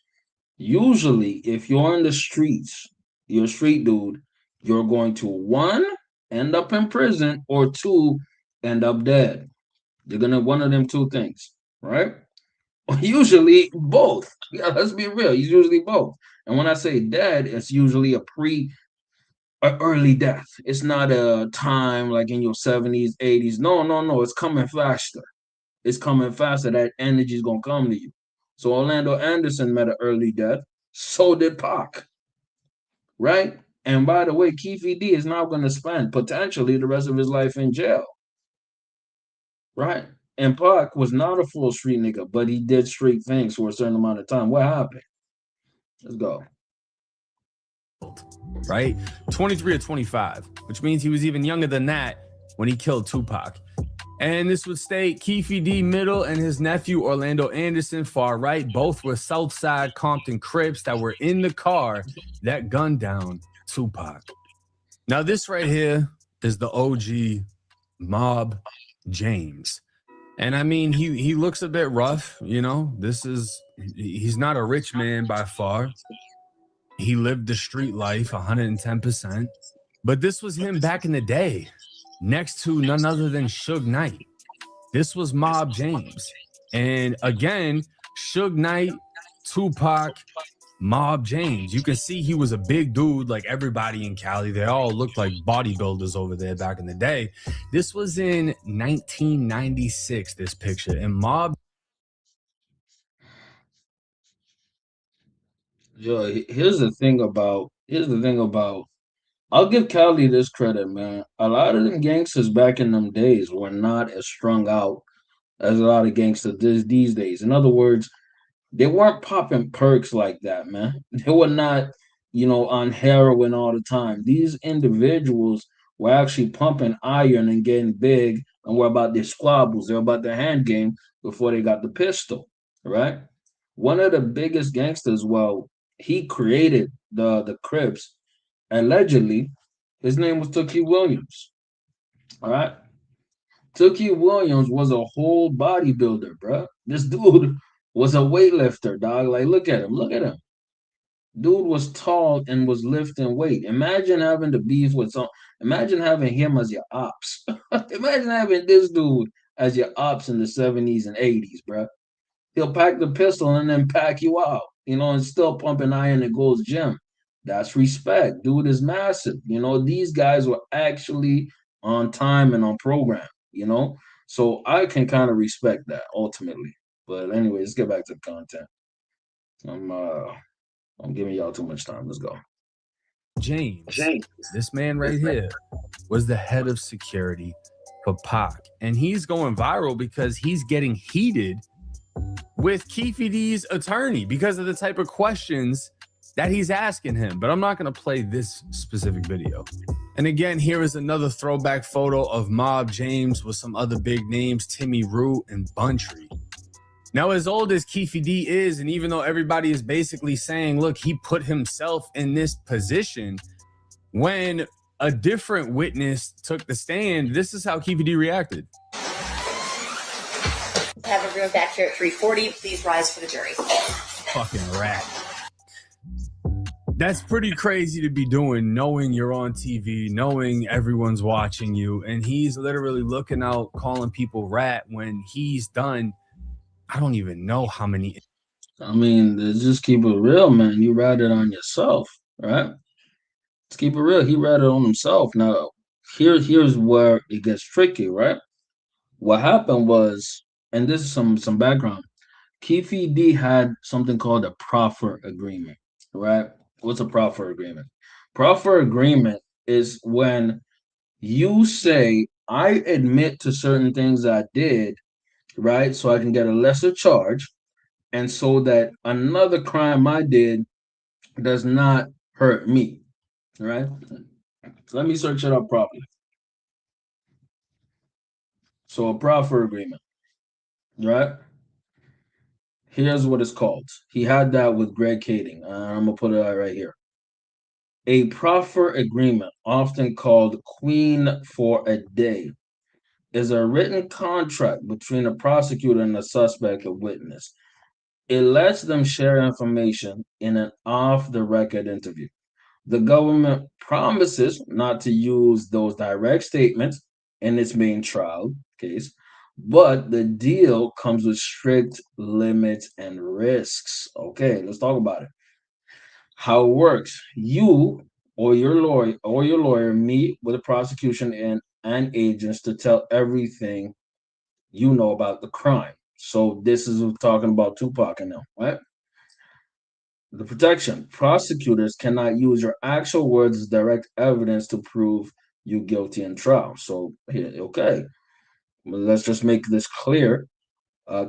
Usually, if you're in the streets, you're a street dude, you're going to one, end up in prison, or two, end up dead. You're gonna one of them two things, right? Usually both. Yeah, let's be real. It's usually both. And when I say dead, it's usually a early death. It's not a time like in your 70s, 80s. No, no, no. It's coming faster. It's coming faster. That energy is gonna come to you. So Orlando Anderson met an early death. So did Pac, right? And by the way, Keefe D is now going to spend potentially the rest of his life in jail, right? And Pac was not a full street nigga, but he did street things for a certain amount of time. What happened? Let's go. Right? 23 or 25, which means he was even younger than that when he killed Tupac. And this would state Keefe D middle and his nephew Orlando Anderson far right. Both were Southside Compton Crips that were in the car that gunned down Tupac. Now this right here is the OG Mob James. And I mean, he looks a bit rough, you know. He's not a rich man by far. He lived the street life 110%. But this was him back in the day, next to none other than Suge Knight. This was Mob James. And again, Suge Knight, Tupac, Mob James. You can see he was a big dude like everybody in Cali. They all looked like bodybuilders over there back in the day. This was in 1996, this picture. And Mob... Yo, here's the thing about I'll give Cali this credit, man. A lot of them gangsters back in them days were not as strung out as a lot of gangsters these days. In other words, they weren't popping perks like that, man. They were not, on heroin all the time. These individuals were actually pumping iron and getting big, and were about their squabbles. They're about their hand game before they got the pistol, right? One of the biggest gangsters, well, he created the Crips. Allegedly, his name was Tookie Williams. All right. Tookie Williams was a whole bodybuilder, bro. This dude was a weightlifter, dog. Like, look at him. Look at him. Dude was tall and was lifting weight. Imagine having to beef with some. Imagine having him as your ops. Imagine having this dude as your ops in the 70s and 80s, bro. He'll pack the pistol and then pack you out, and still pumping iron at Gold's Gym. That's respect. Dude is massive. These guys were actually on time and on program. So I can kind of respect that ultimately. But anyway, let's get back to the content. I'm giving y'all too much time. Let's go. James, this man right here, was the head of security for Pac. And he's going viral because he's getting heated with Keefe D's attorney because of the type of questions that he's asking him. But I'm not going to play this specific video. And again, here is another throwback photo of Mob James with some other big names, Timmy Root and Buntry. Now, as old as Keefe D is, and even though everybody is basically saying, look, he put himself in this position, when a different witness took the stand, this is how Keefe D reacted. Have everyone back here at 3:40. Please rise for the jury. Fucking rat. That's pretty crazy to be doing, knowing you're on TV, knowing everyone's watching you, and he's literally looking out, calling people rat when he's done, I don't even know how many. I mean, just keep it real, man. You ratted on yourself, right? Let's keep it real. He ratted on himself. Now, here's where it gets tricky, right? What happened was, and this is some background. Keefe D had something called a proffer agreement, right? What's a proffer agreement? Proffer agreement is when you say, I admit to certain things I did, right? So I can get a lesser charge, and so that another crime I did does not hurt me, right? So let me search it up properly. So a proffer agreement, right? Here's what it's called. He had that with Greg Kading. I'm gonna put it right here. A proffer agreement, often called Queen for a Day, is a written contract between a prosecutor and a suspect or witness. It lets them share information in an off the record interview. The government promises not to use those direct statements in its main trial case, but the deal comes with strict limits and risks. Okay, let's talk about it. How it works. You or your lawyer meet with the prosecution and agents to tell everything you know about the crime. So this is we're talking about Tupac and them, right? The protection. Prosecutors cannot use your actual words as direct evidence to prove you guilty in trial. So here, okay, well, let's just make this clear.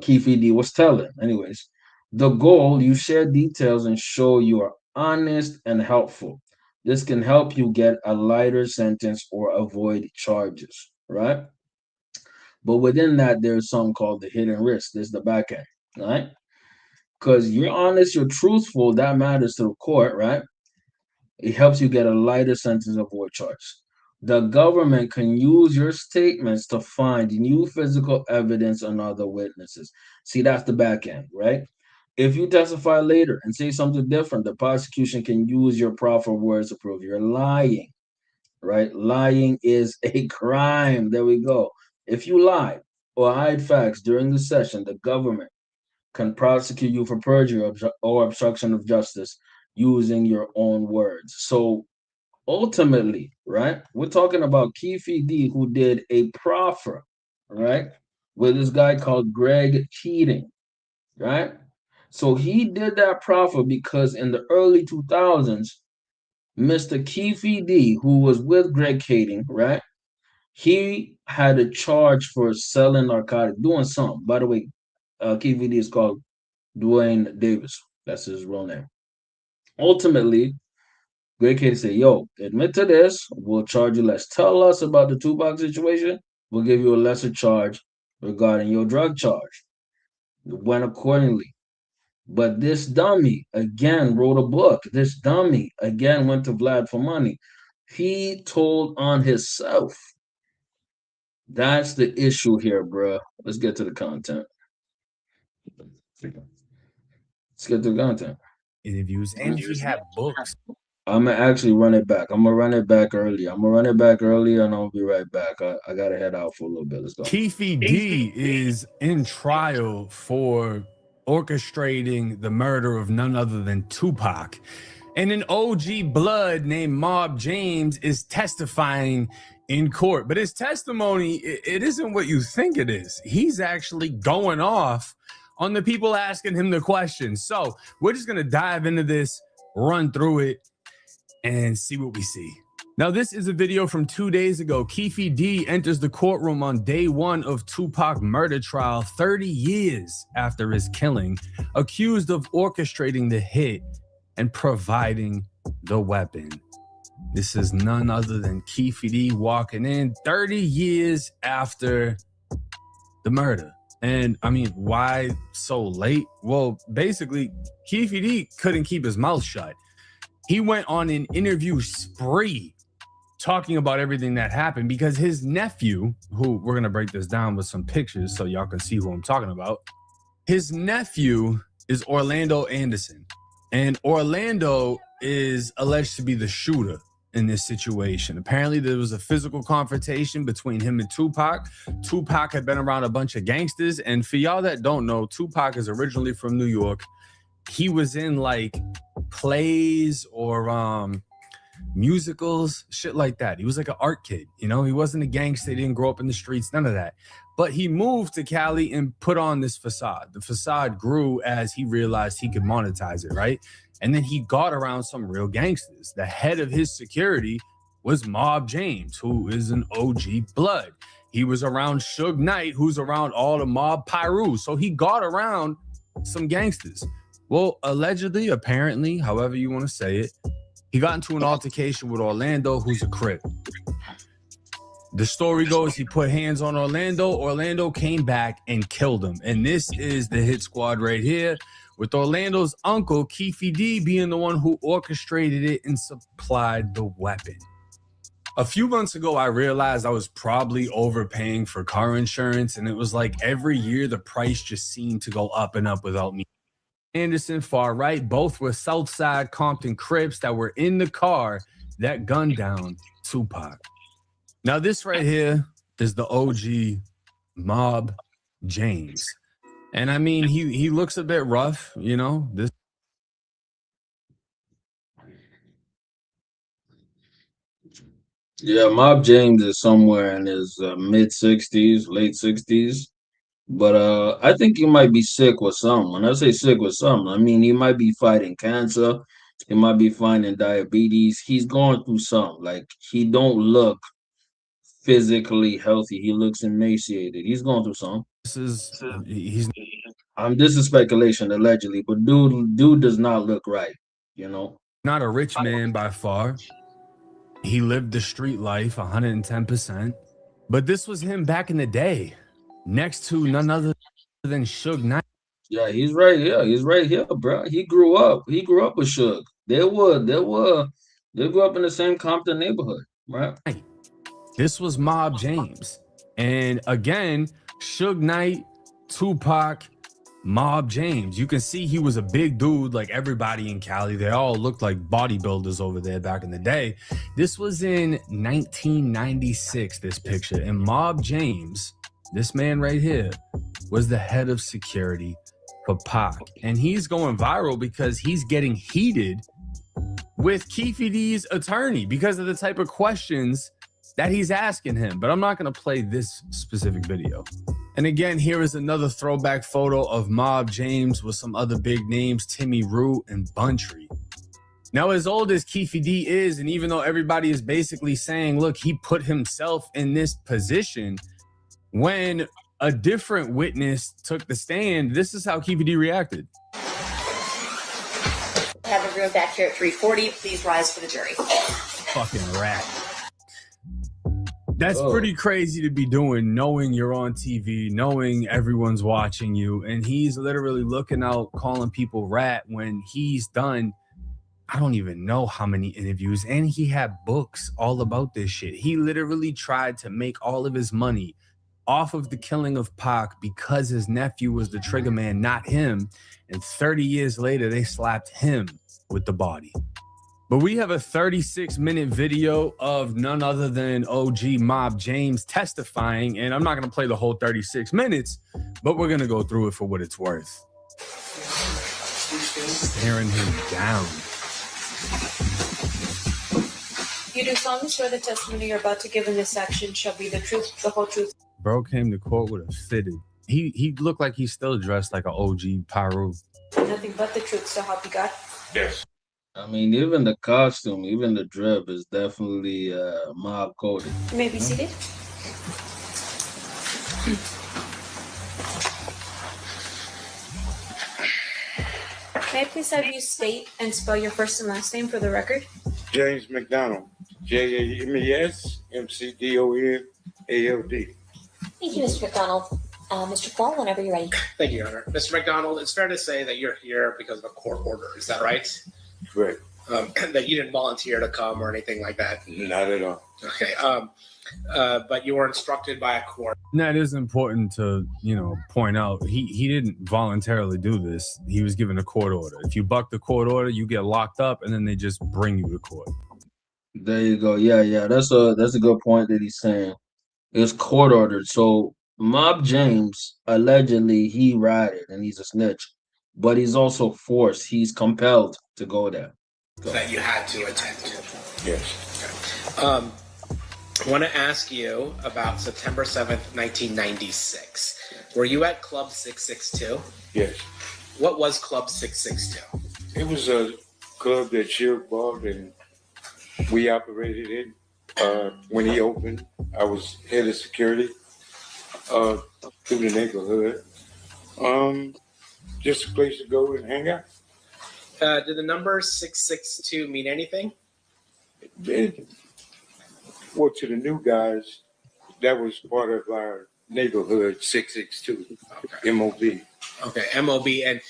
Keefe D was telling. Anyways, the goal, you share details and show you are honest and helpful. This can help you get a lighter sentence or avoid charges, right? But within that, there's something called the hidden risk. This is the back end, right? Because you're honest, you're truthful, that matters to the court, right? It helps you get a lighter sentence of avoid charge. The government can use your statements to find new physical evidence on other witnesses. See, that's the back end, right? If you testify later and say something different, the prosecution can use your proffer words to prove you're lying, right? Lying is a crime. There we go. If you lie or hide facts during the session, the government can prosecute you for perjury or obstruction of justice using your own words. So ultimately, right, we're talking about Keefe D, who did a proffer, right, with this guy called Greg Keating, right? So he did that proffer because in the early 2000s, Mr. Keefe D, who was with Greg Kading, right? He had a charge for selling narcotics, doing something. By the way, Keefe D is called Dwayne Davis. That's his real name. Ultimately, Greg Kading said, yo, admit to this, we'll charge you less. Tell us about the Tupac situation, we'll give you a lesser charge regarding your drug charge. It went accordingly. But this dummy again wrote a book. This dummy again went to Vlad for money. He told on himself. That's the issue here, bruh. Let's get to the content. Let's get to the content. Interviews, and he had books. I'm gonna actually run it back. I'm gonna run it back earlier. I'm gonna run it back earlier, and I'll be right back. I gotta head out for a little bit. Let's go. Keefe D is in trial for orchestrating the murder of none other than Tupac. And an OG blood named Mob James is testifying in court. But his testimony, it isn't what you think it is. He's actually going off on the people asking him the questions. So we're just going to dive into this, run through it, and see what we see. Now, this is a video from 2 days ago. Keefe D enters the courtroom on day one of Tupac murder trial, 30 years after his killing, accused of orchestrating the hit and providing the weapon. This is none other than Keefe D walking in 30 years after the murder. And I mean, why so late? Well, basically, Keefe D couldn't keep his mouth shut. He went on an interview spree talking about everything that happened because his nephew, who we're going to break this down with some pictures so y'all can see who I'm talking about. His nephew is Orlando Anderson, and Orlando is alleged to be the shooter in this situation. Apparently there was a physical confrontation between him and Tupac. Tupac had been around a bunch of gangsters, and for y'all that don't know, Tupac is originally from New York. He was in like plays or musicals, shit like that. He was like an art kid, you know? He wasn't a gangster. He didn't grow up in the streets, none of that. But he moved to Cali and put on this facade. The facade grew as he realized he could monetize it, right? And then he got around some real gangsters. The head of his security was Mob James, who is an OG Blood. He was around Suge Knight, who's around all the Mob Pyru. So he got around some gangsters. Well, allegedly, apparently, however you want to say it, he got into an altercation with Orlando, who's a Crip. The story goes he put hands on Orlando. Orlando came back and killed him. And this is the hit squad right here, with Orlando's uncle, Keefe D, being the one who orchestrated it and supplied the weapon. A few months ago, I realized I was probably overpaying for car insurance, and it was like every year the price just seemed to go up and up without me. Anderson, far right, both were Southside Compton Crips that were in the car that gunned down Tupac. Now, this right here is the OG Mob James. And I mean, he looks a bit rough, you know, this. Yeah, Mob James is somewhere in his mid 60s, late 60s. But I think he might be sick with something. When I say sick with something, I mean he might be fighting cancer. He might be fighting diabetes. He's going through something. Like he don't look physically healthy. He looks emaciated. He's going through something. This is speculation allegedly, but dude does not look right, you know. Not a rich man by far. He lived the street life 110%. But this was him back in the day, next to none other than Suge Knight. Yeah, he's right here. He's right here, bro. He grew up. He grew up with Suge. They grew up in the same Compton neighborhood, right? This was Mob James. And again, Suge Knight, Tupac, Mob James. You can see he was a big dude like everybody in Cali. They all looked like bodybuilders over there back in the day. This was in 1996, this picture. And Mob James, this man right here, was the head of security for Pac. And he's going viral because he's getting heated with Keefe D's attorney because of the type of questions that he's asking him. But I'm not going to play this specific video. And again, here is another throwback photo of Mob James with some other big names, Timmy Root and Buntry. Now, as old as Keefe D is, and even though everybody is basically saying, look, he put himself in this position, when a different witness took the stand, this is how Keefe D reacted. Have everyone back here at 3:40. Please rise for the jury. Fucking rat. That's pretty crazy to be doing, knowing you're on TV, knowing everyone's watching you, and he's literally looking out, calling people rat when he's done, I don't even know how many interviews, and he had books all about this shit. He literally tried to make all of his money off of the killing of Pac because his nephew was the trigger man, not him, and 30 years later, they slapped him with the body. But we have a 36-minute video of none other than OG Mob James testifying, and I'm not going to play the whole 36 minutes, but we're going to go through it for what it's worth. Staring him down. You do solemnly swear the testimony you're about to give in this section shall be the truth, the whole truth. Bro came to court with a fitted. He looked like he's still dressed like an OG Pyro. Nothing but the truth, so help you God. Yes. I mean, even the costume, even the drip is definitely mob coded. You may be seated. May I please have you state and spell your first and last name for the record? James McDonald. James McDonald. Thank you, Mr. McDonald. Mr. Paul, whenever you're ready. Thank you, Your Honor. Mr. McDonald, it's fair to say that you're here because of a court order. Is that right? Correct. That you didn't volunteer to come or anything like that? Not at all. Okay. But you were instructed by a court. That is important to, point out. He didn't voluntarily do this. He was given a court order. If you buck the court order, you get locked up, and then they just bring you to court. There you go. Yeah. That's a good point that he's saying. It's court ordered. So Mob James, allegedly, he ratted and he's a snitch, but he's also forced. He's compelled to go there. That you had to attend. Yes. I want to ask you about September 7th, 1996. Were you at Club 662? Yes. What was Club 662? It was a club that Shug bought and we operated it. When he opened, I was head of security through the neighborhood. Just a place to go and hang out. Did the number 662 mean anything? Well, to the new guys, that was part of our neighborhood 662, okay. MOB. Okay, MOB. And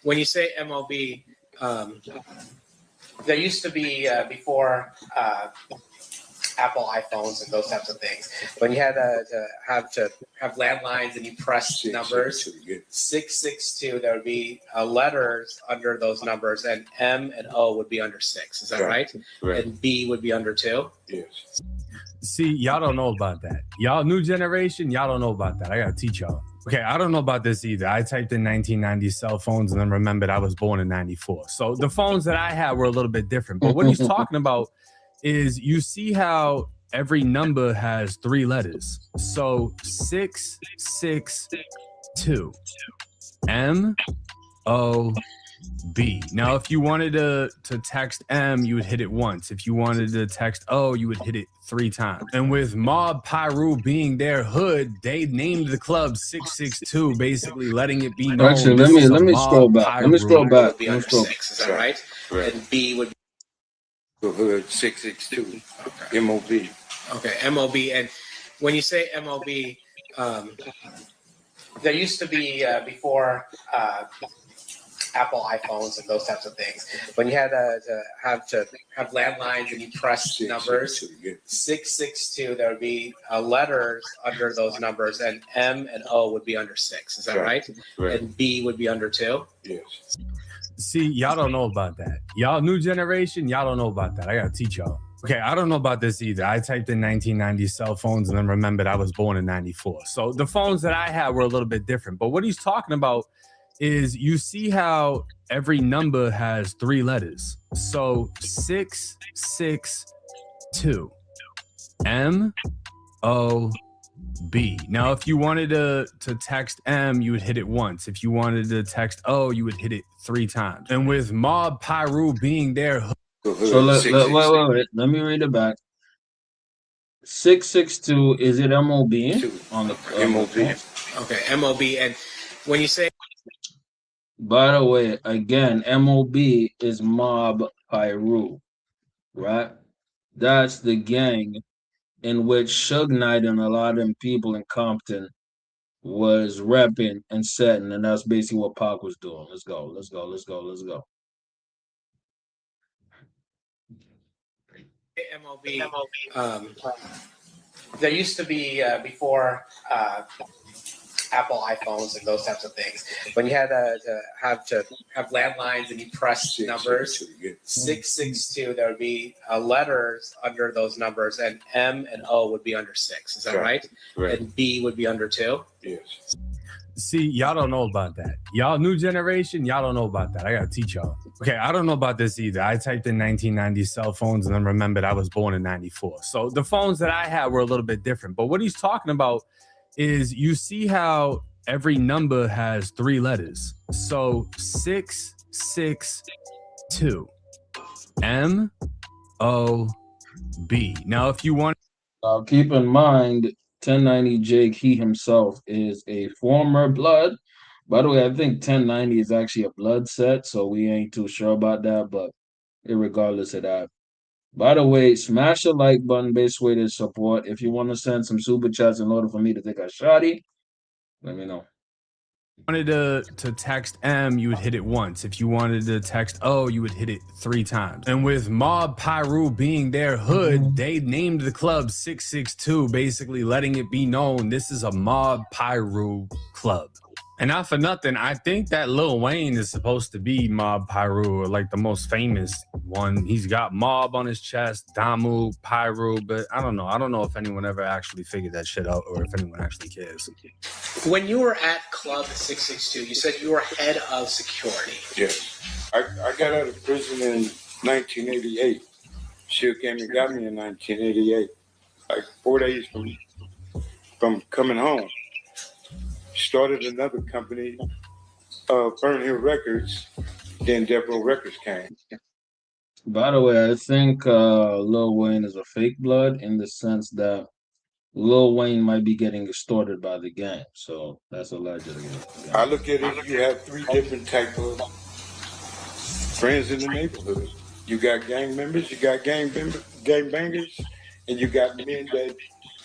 when you say MOB, there used to be before Apple iPhones and those types of things. When you had to have landlines and you pressed numbers, 662, there would be letters under those numbers, and M and O would be under 6. Is that right? Right. And B would be under 2? Yes. See, y'all don't know about that. Y'all new generation, y'all don't know about that. I gotta teach y'all. Okay, I don't know about this either. I typed in 1990 cell phones and then remembered I was born in 94. So the phones that I had were a little bit different. But what he's talking about is, you see how every number has 3 letters. So 662. M-O-B. Now, if you wanted to text M, you would hit it once. If you wanted to text O, you would hit it 3 times. And with Mob Pyru being their hood, they named the club 662, basically letting it be known. Actually, let me scroll back. Let me scroll back. Be under 6, is that right? And B would be Hood 662, okay. MOB. Okay, MOB. And when you say MOB, there used to be before Apple iPhones and those types of things. When you had to have landlines and you pressed numbers, 662, there would be letters under those numbers, and M and O would be under 6. Is that right? And B would be under 2? Yes. See, y'all don't know about that. Y'all new generation, y'all don't know about that. I gotta teach y'all. Okay, I don't know about this either. I typed in 1990 cell phones and then remembered I was born in 94. So the phones that I had were a little bit different. But what he's talking about is, you see how every number has 3 letters. So 662. M-O-B. Now, if you wanted to text M, you would hit it once. If you wanted to text O, you would hit it 3 times. And with Mob Pyru being there. So wait. Let me read it back. 662, is it MOB? On the MOB. Okay, MOB. And when you say, by the way, again, MOB is Mob Pyru, right? That's the gang in which Suge Knight and a lot of them people in Compton was repping and setting, and that's basically what Pac was doing. Let's go. MOB, there used to be before Apple iPhones and those types of things. When you had to have landlines and you pressed numbers, 662, there would be letters under those numbers, and M and O would be under 6. Is that right? And B would be under 2? Yes. See, y'all don't know about that. Y'all new generation, y'all don't know about that. I gotta teach y'all. Okay, I don't know about this either. I typed in 1990 cell phones and then remembered I was born in 94. So the phones that I had were a little bit different. But what he's talking about is, you see how every number has 3 letters. So 662. M-O-B. Now, if you want, keep in mind, 1090 Jake, he himself is a former blood. By the way, I think 1090 is actually a blood set, so we ain't too sure about that, but regardless of that. By the way, smash the like button, best way to support. If you want to send some super chats in order for me to take a shotty, let me know. wanted to text M, you would hit it once. If you wanted to text O, you would hit it 3 times. And with Mob Pyru being their hood, they named the club 662, basically letting it be known this is a Mob Pyru club. And not for nothing, I think that Lil Wayne is supposed to be Mob Pyru, or like the most famous one. He's got Mob on his chest, Damu, Pyru, but I don't know. I don't know if anyone ever actually figured that shit out, or if anyone actually cares. When you were at Club 662, you said you were head of security. Yes. I got out of prison in 1988. Suge came and got me in 1988, like 4 days from coming home. Started another company, Burn Hill Records. Then Death Row Records came. By the way, I think Lil Wayne is a fake blood in the sense that Lil Wayne might be getting extorted by the gang. So that's allegedly. I look at it, you have three different type of friends in the neighborhood. You got gang members, you got gang bangers, and you got men that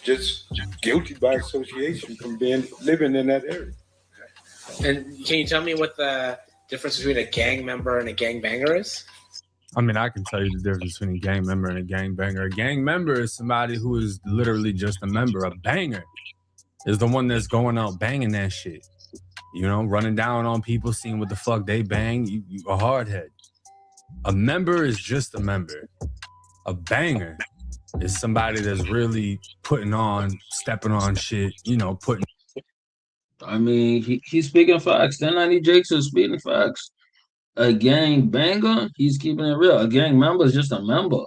just guilty by association from living in that area. And can you tell me what the difference between a gang member and a gang banger is? I mean, I can tell you the difference between a gang member and a gang banger. A gang member is somebody who is literally just a member. A banger is the one that's going out banging that shit. You know, running down on people, seeing what the fuck they bang. You a hardhead. A member is just a member. A banger is somebody that's really putting on, stepping on shit, you know, putting. I mean, he's speaking facts. 1090 Jakes is speaking facts. A gang banger, he's keeping it real. A gang member is just a member.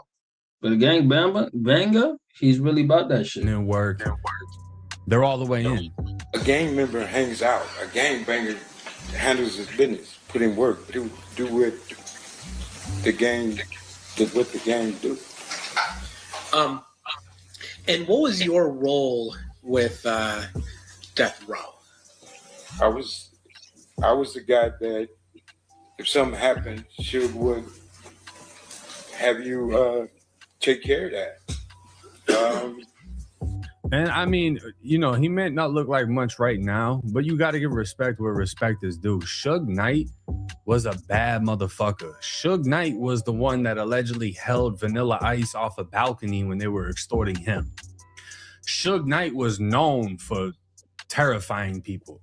But a gang banger, he's really about that shit. And work. They're all the way in. A gang member hangs out. A gang banger handles his business, put in work, do what the gang do. And what was your role with Death Row? I was the guy that if something happened, Suge would have you take care of that. And I mean, you know, he may not look like much right now, but you got to give respect where respect is due. Suge Knight was a bad motherfucker. Suge Knight was the one that allegedly held Vanilla Ice off a balcony when they were extorting him. Suge Knight was known for terrifying people.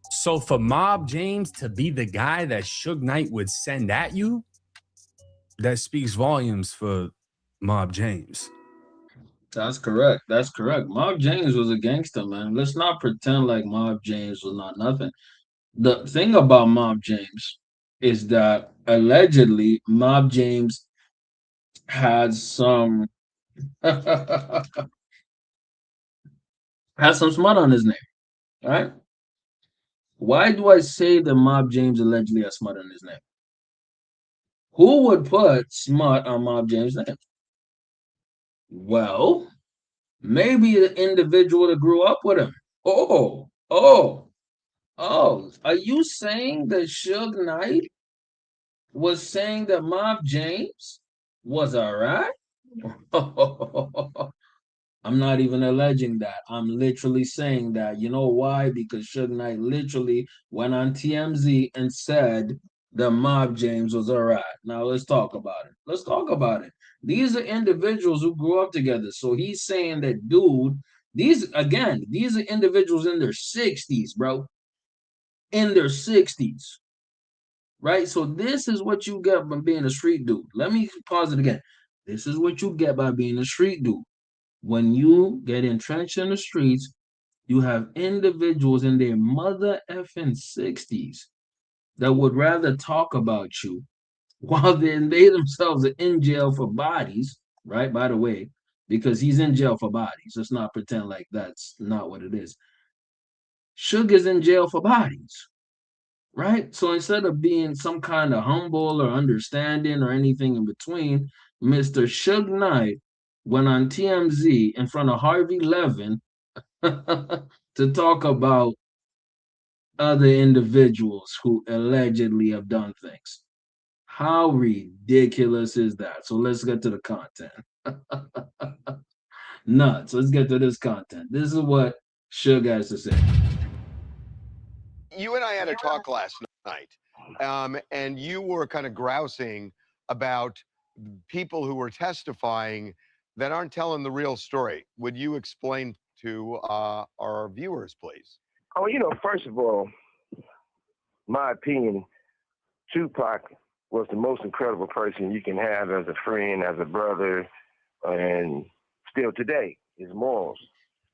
So for Mob James to be the guy that Suge Knight would send at you, that speaks volumes for Mob James. That's correct. That's correct. Mob James was a gangster, man. Let's not pretend like Mob James was not nothing. The thing about Mob James is that allegedly Mob James had some has some smut on his name, right? Why do I say that Mob James allegedly has smut on his name? Who would put smut on Mob James' name? Well, maybe the individual that grew up with him. Oh, are you saying that Suge Knight was saying that Mob James was all right? I'm not even alleging that. I'm literally saying that. You know why? Because Suge Knight literally went on TMZ and said that Mob James was all right. Now let's talk about it. Let's talk about it. These are individuals who grew up together. So he's saying that, dude, these are individuals in their 60s, bro. In their 60s. Right? So this is what you get by being a street dude. Let me pause it again. This is what you get by being a street dude. When you get entrenched in the streets, you have individuals in their mother effing 60s that would rather talk about you while they themselves are in jail for bodies, right? By the way, because he's in jail for bodies. Let's not pretend like that's not what it is. Sugar's in jail for bodies, right? So instead of being some kind of humble or understanding or anything in between, Mr. Suge Knight went on TMZ in front of Harvey Levin to talk about other individuals who allegedly have done things. How ridiculous is that? So let's get to the content. Nuts. Let's get to this content. This is what Suge has to say. You and I had a talk last night, and you were kind of grousing about people who were testifying that aren't telling the real story. Would you explain to our viewers, please? Oh, you know, first of all, my opinion, Tupac was the most incredible person you can have as a friend, as a brother, and still today, his morals.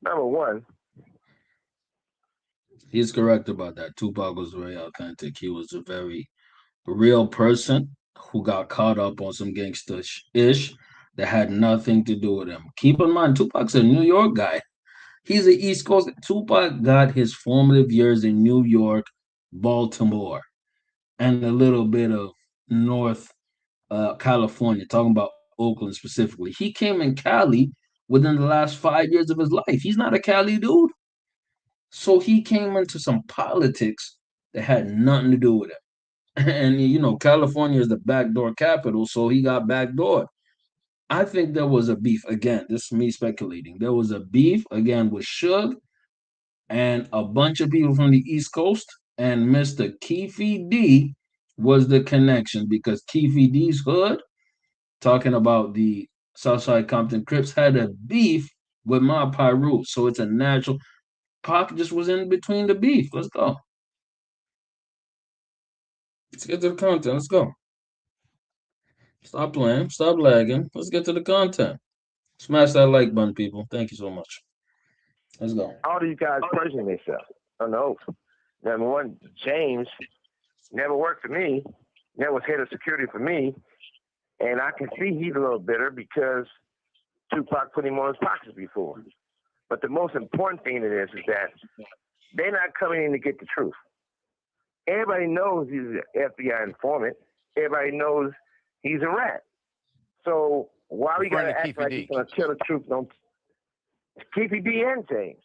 Number one. He's correct about that. Tupac was very authentic. He was a very real person who got caught up on some gangster-ish, that had nothing to do with him. Keep in mind, Tupac's a New York guy. He's an East Coast. Tupac got his formative years in New York, Baltimore, and a little bit of North California, talking about Oakland specifically. He came in Cali within the last 5 years of his life. He's not a Cali dude. So he came into some politics that had nothing to do with it. And California is the backdoor capital, so he got backdoored. I think there was a beef again. This is me speculating. There was a beef again with Suge and a bunch of people from the East Coast, and Mr. Keefe D was the connection because Keefe D's hood, talking about the Southside Compton Crips, had a beef with Mob Pyru. So it's a natural. Pac just was in between the beef. Let's go. Let's get to the content. Let's go. Stop playing. Stop lagging. Let's get to the content. Smash that like button, people. Thank you so much. Let's go. All these guys praising themselves on the oath. Number one, James never worked for me, never was head of security for me, and I can see he's a little bitter because Tupac put him on his pockets before. But the most important thing to this is that they're not coming in to get the truth. Everybody knows he's an FBI informant. Everybody knows he's a rat. So why we got to act like he's going to tell the truth? Don't Keefe D and James.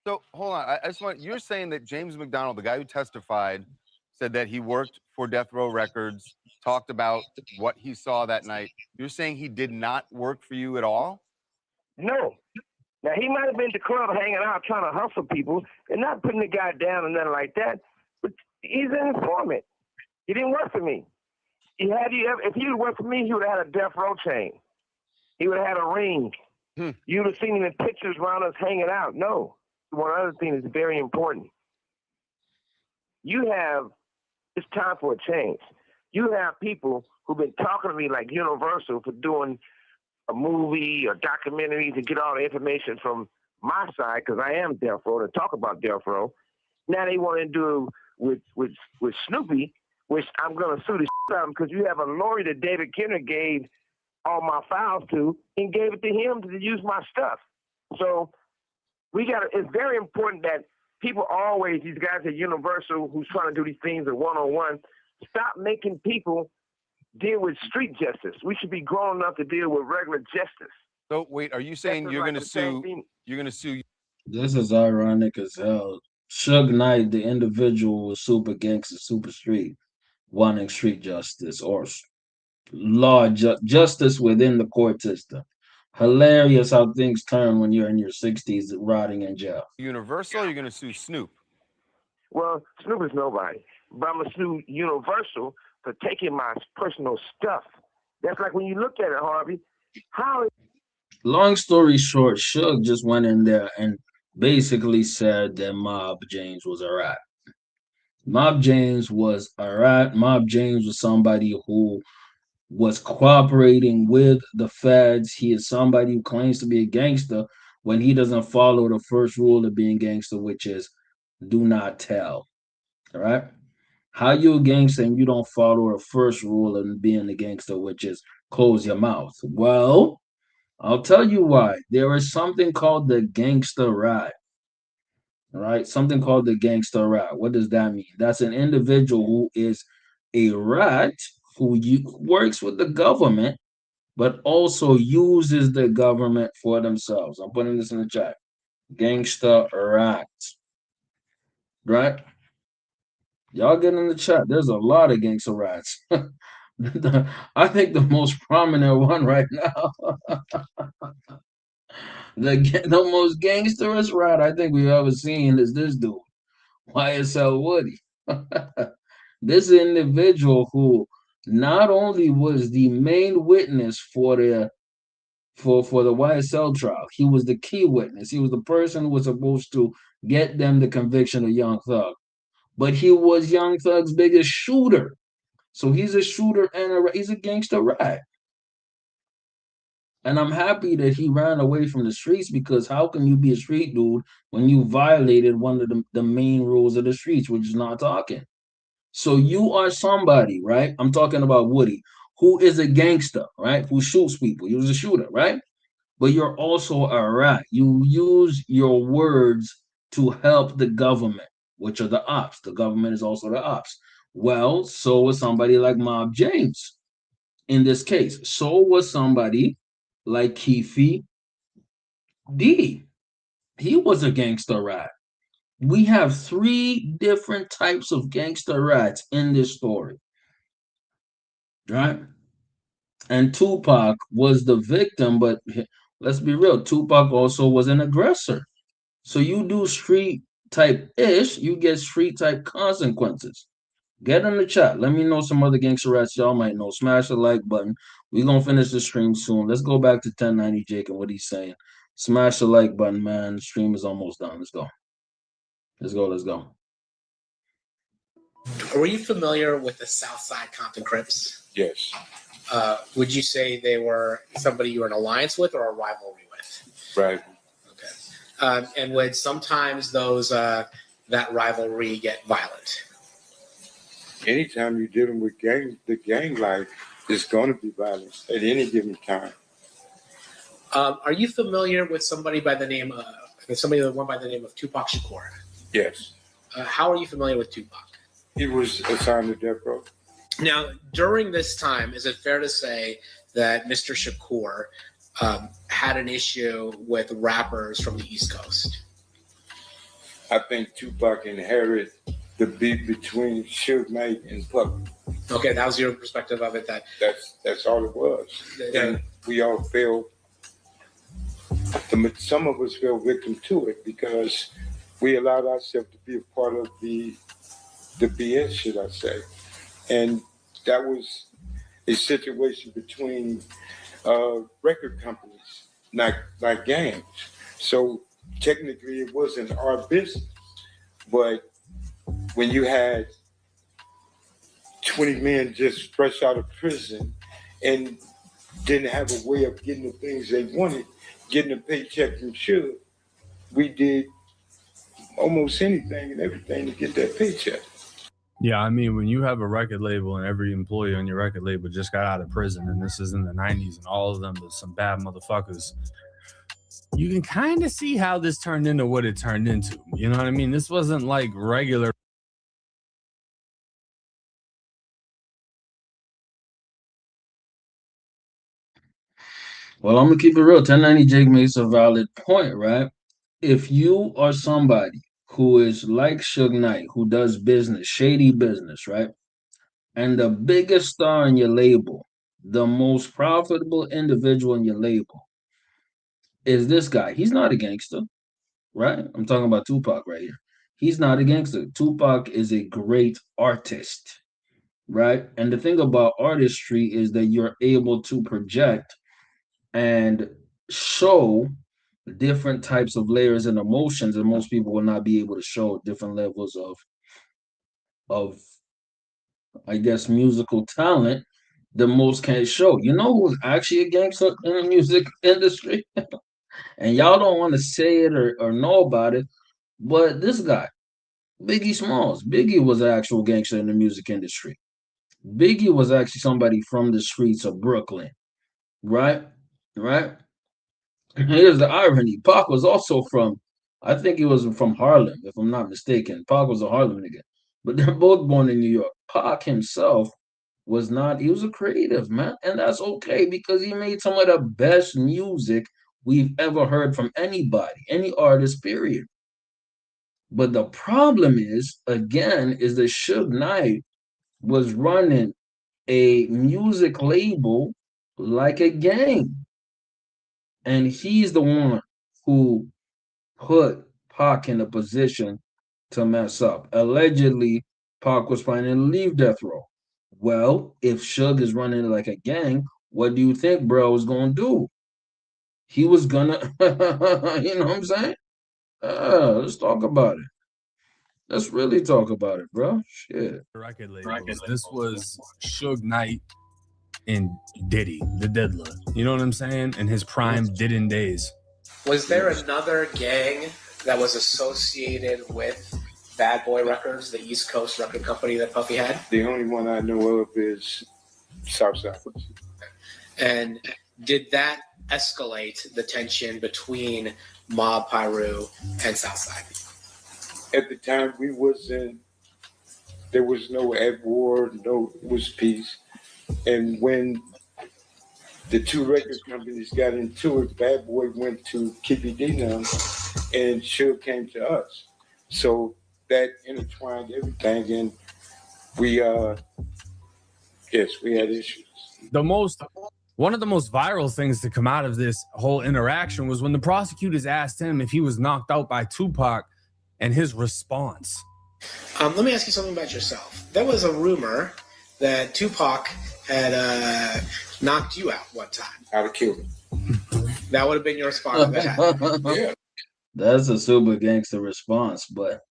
So hold on. I just want you're saying that James McDonald, the guy who testified, said that he worked for Death Row Records, talked about what he saw that night. You're saying he did not work for you at all? No. Now he might have been at the club hanging out trying to hustle people and not putting the guy down and nothing like that. But he's an informant. He didn't work for me. If he would worked for me, he would have had a Death Row chain. He would have had a ring. You would have seen him in pictures around us hanging out. No. One other thing is very important. It's time for a change. You have people who've been talking to me like Universal for doing a movie or documentary to get all the information from my side, because I am Death Row, to talk about Death Row. Now they want to do with Snoopy, which I'm going to sue the shit out of him because you have a lawyer that David Kenner gave all my files to and gave it to him to use my stuff. So it's very important that people always, these guys at Universal who's trying to do these things at one-on-one, stop making people deal with street justice. We should be grown enough to deal with regular justice. So wait, are you saying you're going to sue? You're going to sue? This is ironic as hell. Suge Knight, the individual, was super gangster, super street, wanting street justice or justice within the court system. Hilarious how things turn when you're in your 60s rotting in jail. Universal, you're going to sue Snoop? Well, Snoop is nobody. But I'm going to sue Universal for taking my personal stuff. That's like when you look at it, Harvey, Long story short, Suge just went in there and basically said that Mob James was a rat. Mob James was a rat. Mob James was somebody who was cooperating with the feds. He is somebody who claims to be a gangster when he doesn't follow the first rule of being gangster, which is do not tell. All right? How you a gangster and you don't follow the first rule of being a gangster, which is close your mouth? Well, I'll tell you why. There is something called the gangster rat. All right? Something called the gangster rat. What does that mean? That's an individual who is a rat who works with the government, but also uses the government for themselves. I'm putting this in the chat. Gangster rat. Right? Y'all get in the chat. There's a lot of gangster rats. I think the most prominent one right now, the most gangsterous rat I think we've ever seen is this dude, YSL Woody. This individual who not only was the main witness for the YSL trial, he was the key witness. He was the person who was supposed to get them the conviction of Young Thug. But he was Young Thug's biggest shooter. So he's a shooter and he's a gangster rat. And I'm happy that he ran away from the streets, because how can you be a street dude when you violated one of the main rules of the streets, which is not talking? So you are somebody, right? I'm talking about Woody, who is a gangster, right? Who shoots people. He was a shooter, right? But you're also a rat. You use your words to help the government, which are the ops. The government is also the ops. Well, so was somebody like Mob James in this case. So was somebody like Keefe D. He was a gangster rat. We have three different types of gangster rats in this story, right? And Tupac was the victim, but let's be real, Tupac also was an aggressor. So you do street type ish, you get street type consequences. Get in the chat. Let me know some other gangster rats y'all might know. Smash the like button. We're gonna finish the stream soon. Let's go back to 1090 Jake and what he's saying. Smash the like button, man. The stream is almost done. Let's go. Let's go. Let's go. Were you familiar with the Southside Compton Crips? Yes. Would you say they were somebody you were in alliance with or a rivalry with? Right. And would sometimes those that rivalry get violent? Anytime you're dealing with the gang life, it's going to be violence at any given time. Are you familiar with somebody by the name of Tupac Shakur? Yes. How are you familiar with Tupac? He was assigned to death row. Now, during this time, is it fair to say that Mr. Shakur had an issue with rappers from the East Coast? I think Tupac inherited the beef between Suge Knight and Puck. Okay, that was your perspective of it. That's all it was. And we all fell. Some of us fell victim to it because we allowed ourselves to be a part of the BS, should I say. And that was a situation between record companies, not gangs. So technically it wasn't our business. But when you had 20 men just fresh out of prison and didn't have a way of getting the things they wanted, getting a paycheck from Suge, we did almost anything and everything to get that paycheck. Yeah, I mean, when you have a record label and every employee on your record label just got out of prison, and this is in the 90s, and all of them are some bad motherfuckers, you can kind of see how this turned into what it turned into. You know what I mean? This wasn't like regular. Well, I'm gonna keep it real. 1090 Jake makes a valid point, right? If you are somebody who is like Suge Knight, who does business, shady business, right? And the biggest star in your label, the most profitable individual in your label, is this guy. He's not a gangster, right? I'm talking about Tupac right here. He's not a gangster. Tupac is a great artist, right? And the thing about artistry is that you're able to project and show different types of layers and emotions, and most people will not be able to show different levels of I guess musical talent the most can show. You know who's actually a gangster in the music industry? And y'all don't want to say it or know about it, but this guy, Biggie Smalls. Biggie was an actual gangster in the music industry. Biggie was actually somebody from the streets of Brooklyn, right? Right? Here's the irony. Pac was also from, I think he was from Harlem, if I'm not mistaken. Pac was a Harlem nigga, but they're both born in New York. Pac himself was not, he was a creative, man. And that's okay because he made some of the best music we've ever heard from anybody, any artist, period. But the problem is, again, is that Suge Knight was running a music label like a gang. And he's the one who put Pac in a position to mess up. Allegedly, Pac was planning to leave death row. Well, if Suge is running like a gang, what do you think bro was gonna do? He was gonna, you know what I'm saying? Let's talk about it. Let's really talk about it, bro. Shit. Record labels. This was Suge Knight and Diddy, the Diddler. You know what I'm saying? In his prime Diddin' days. Was there another gang that was associated with Bad Boy Records, the East Coast record company that Puffy had? The only one I know of is Southside. And did that escalate the tension between Mob Piru and Southside? At the time, there was no at war, it was peace. And when the two record companies got into it, Bad Boy went to Keefe D now, and Suge came to us. So that intertwined everything, and we had issues. One of the most viral things to come out of this whole interaction was when the prosecutors asked him if he was knocked out by Tupac, and his response. Let me ask you something about yourself. There was a rumor that Tupac had knocked you out one time. I would have killed him. That would have been your response to that. Yeah. That's a super gangster response, but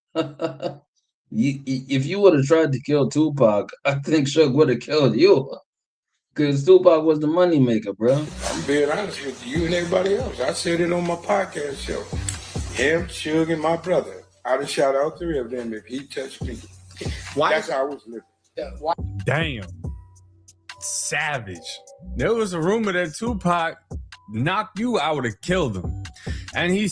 if you would have tried to kill Tupac, I think Suge would have killed you. Because Tupac was the moneymaker, bro. I'm being honest with you and everybody else. I said it on my podcast show. Him, Suge, and my brother. I'd have shot all three of them if he touched me. That's how I was living. Damn. Savage. There was a rumor that Tupac knocked you out or killed him. And he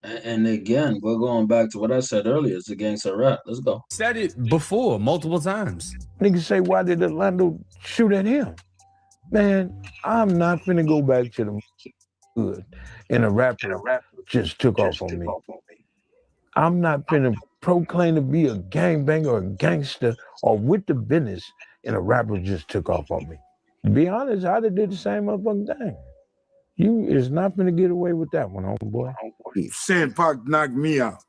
And again, we're going back to what I said earlier. It's a gangster rap. Let's go. said it before multiple times. Niggas say, why did Orlando shoot at him? Man, I'm not finna go back to the hood and a rapper just took off on me. I'm not finna proclaim to be a gangbanger or a gangster or with the business and a rapper just took off on me. To be honest, I'd have did the same motherfucking thing. You is not finna get away with that one, homeboy. Saying Pac knocked me out.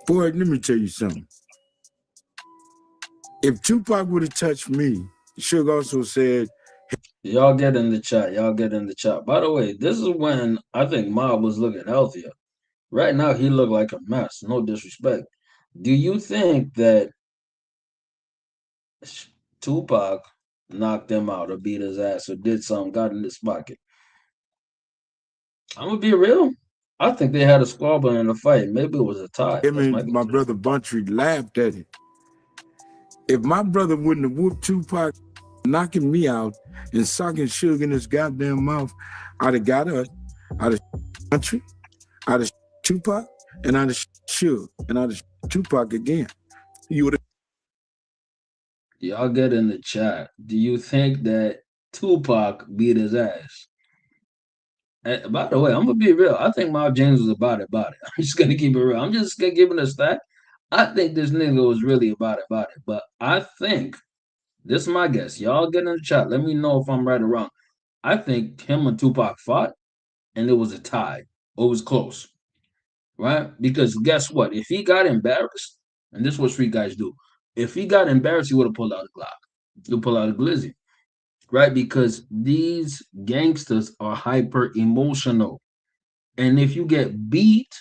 Boy, let me tell you something. If Tupac would have touched me, Suge also said, Y'all get in the chat. Y'all get in the chat. By the way, this is when I think Mob was looking healthier. Right now, he looked like a mess. No disrespect. Do you think that Tupac knocked him out or beat his ass or did something, got in his pocket? I'm going to be real. I think they had a squabble in the fight. Maybe it was a tie. him and my brother Buntry laughed at it. If my brother wouldn't have whooped Tupac, knocking me out and sucking Suge in his goddamn mouth, I'd have got up, I'd have Buntry, I'd have Tupac, and I'd have Suge, and I'd have Tupac again. You would have. Y'all get in the chat. Do you think that Tupac beat his ass? By the way, I'm gonna be real. I think Mob James was about it. I'm just gonna keep it real. I'm just gonna give it a stat. I think this nigga was really about it. But I think this is my guess. Y'all get in the chat. Let me know if I'm right or wrong. I think him and Tupac fought, and it was a tie. Or it was close, right? Because guess what? If he got embarrassed, and this is what street guys do, if he got embarrassed, he would have pulled out a Glock. He'll pull out a Glizzy. Right? Because these gangsters are hyper emotional. And if you get beat,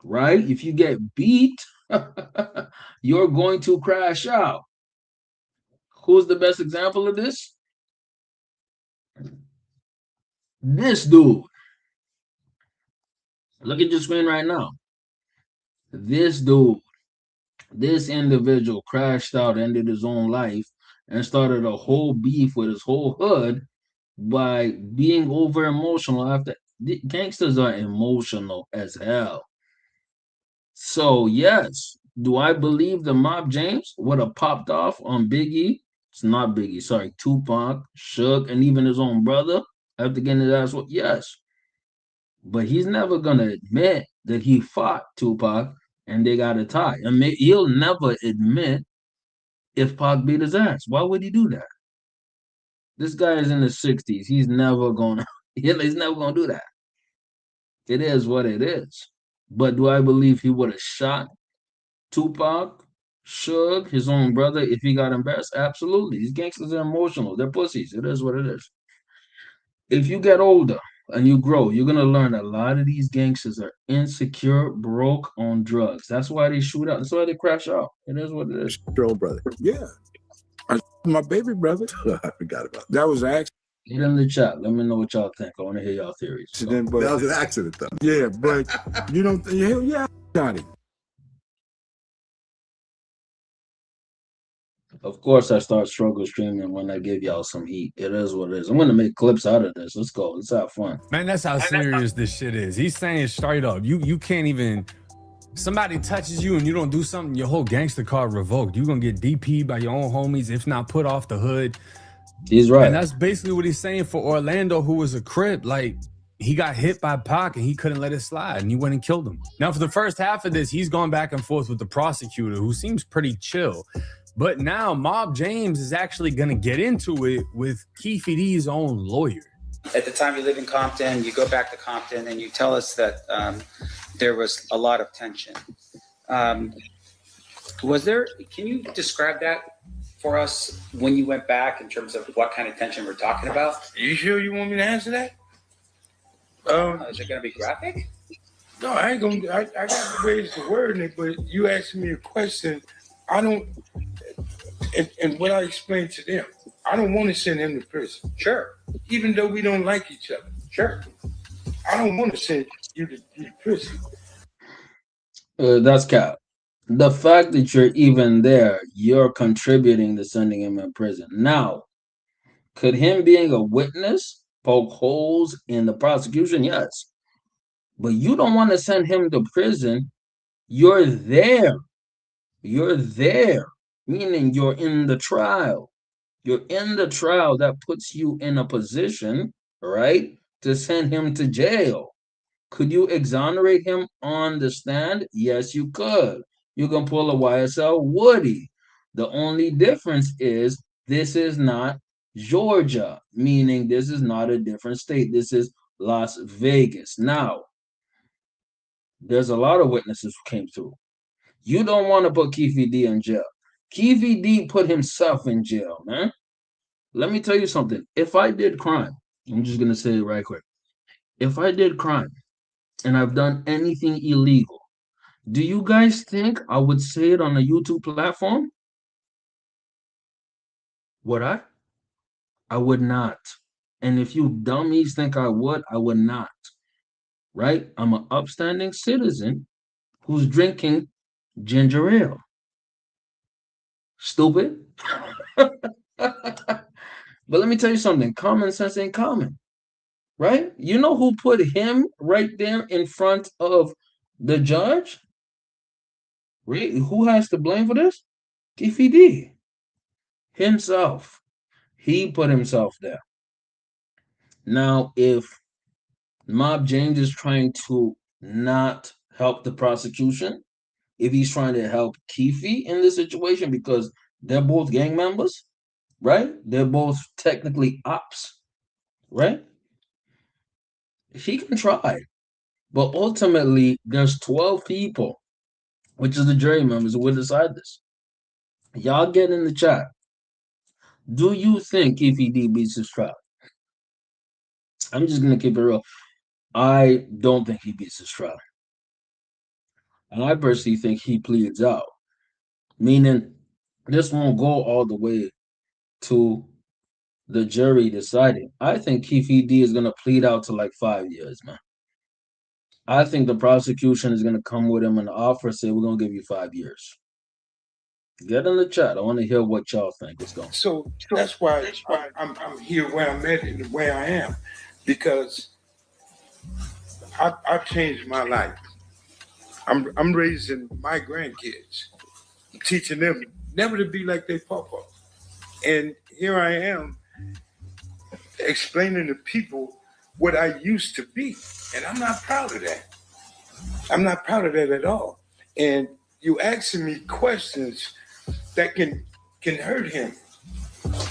right? If you get beat, you're going to crash out. Who's the best example of this? This dude. Look at your screen right now. This dude, this individual crashed out, ended his own life, and started a whole beef with his whole hood by being over emotional. After gangsters are emotional as hell. So yes, do I believe the Mob James would have popped off on Biggie? It's not Biggie, sorry, Tupac, Suge, and even his own brother after getting his ass whooped? Yes. But he's never gonna admit that he fought Tupac and they got a tie. I mean, he'll never admit if Pac beat his ass. Why would he do that? This guy is in his 60s. He's never gonna do that. It is what it is. But do I believe he would have shot Tupac, Suge, his own brother, if he got embarrassed? Absolutely. These gangsters are emotional. They're pussies. It is what it is. If you get older and you grow, you're gonna learn a lot of these gangsters are insecure, broke on drugs. That's why they shoot out. That's why they crash out. It is what it is. Your own brother. Yeah. My baby brother. I forgot about that. That was an accident. Get in the chat. Let me know what y'all think. I want to hear y'all theories. So. But, That was an accident, though. yeah, but you don't think, hell yeah, I shot him. Of course, I start struggle streaming when I give y'all some heat. It is what it is. I'm gonna make clips out of this. Let's go. Let's have fun. Man, that's how serious this shit is. He's saying straight up, you can't even. Somebody touches you and you don't do something, your whole gangster card revoked. You're gonna get DP'd by your own homies, if not put off the hood. He's right. And that's basically what he's saying for Orlando, who was a Crip. Like, he got hit by Pac and he couldn't let it slide and he went and killed him. Now, for the first half of this, he's gone back and forth with the prosecutor, who seems pretty chill. But now Mob James is actually going to get into it with Keefe D's own lawyer. At the time you live in Compton, you go back to Compton and you tell us that there was a lot of tension. Can you describe that for us when you went back in terms of what kind of tension we're talking about? You sure you want me to answer that? Is it going to be graphic? No, I ain't gonna. I got to raise the word in it, but you asked me a question. I don't. And what I explained to them, I don't want to send him to prison. Sure. Even though we don't like each other. Sure. I don't want to send you to prison. That's cap. The fact that you're even there, you're contributing to sending him in prison. Now, could him being a witness poke holes in the prosecution? Yes. But you don't want to send him to prison. You're there. You're there. Meaning you're in the trial. You're in the trial. That puts you in a position, right, to send him to jail. Could you exonerate him on the stand? Yes, you could. You can pull a YSL Woody. The only difference is this is not Georgia, meaning this is not a different state. This is Las Vegas. Now, there's a lot of witnesses who came through. You don't want to put Keefe D in jail. Keefe D put himself in jail, man. Let me tell you something. If I did crime, I'm just going to say it right quick. If I did crime and I've done anything illegal, do you guys think I would say it on a YouTube platform? Would I? I would not. And if you dummies think I would not. Right? I'm an upstanding citizen who's drinking ginger ale. Stupid. But let me tell you something. Common sense ain't common. Right? You know who put him right there in front of the judge? Really? Who has to blame for this? Keefe D. Himself. He put himself there. Now, if Mob James is trying to not help the prosecution, if he's trying to help Keefe in this situation because they're both gang members, right? They're both technically ops, right? He can try. But ultimately, there's 12 people, which is the jury members, who will decide this. Y'all get in the chat. Do you think Keefe D beats his trial? I'm just going to keep it real. I don't think he beats his trial. And I personally think he pleads out. Meaning, this won't go all the way to the jury deciding. I think Keefe D is going to plead out to like 5 years, man. I think the prosecution is going to come with him and offer, say, we're going to give you 5 years. Get in the chat. I want to hear what y'all think. Let's go. So that's why I'm here where I'm at and where I am, because I've changed my life. I'm raising my grandkids, teaching them never to be like their papa. And here I am explaining to people what I used to be. And I'm not proud of that. I'm not proud of that at all. And you asking me questions that can hurt him.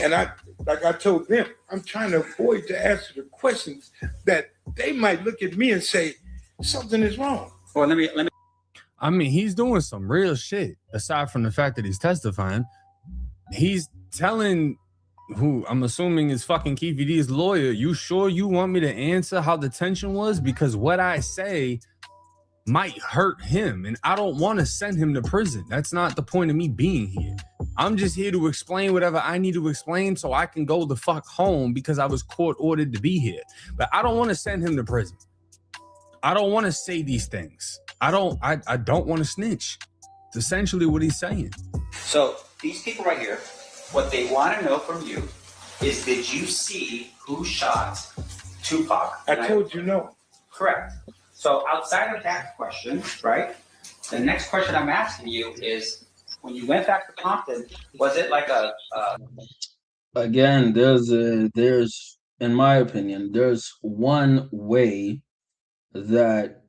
And like I told them, I'm trying to avoid to answer the questions that they might look at me and say, something is wrong. Well, let me. I mean, he's doing some real shit. Aside from the fact that he's testifying, he's telling who I'm assuming is fucking Keefe D's lawyer, you sure you want me to answer how the tension was? Because what I say might hurt him, and I don't want to send him to prison. That's not the point of me being here. I'm just here to explain whatever I need to explain so I can go the fuck home because I was court ordered to be here. But I don't want to send him to prison. I don't want to say these things. I don't want to snitch. It's essentially what he's saying. So these people right here, What they want to know from you is, did you see who shot Tupac? I told you no. Correct. So outside of that question, right? The next question I'm asking you is, when you went back to Compton, was it like a Again, there's in my opinion, there's one way that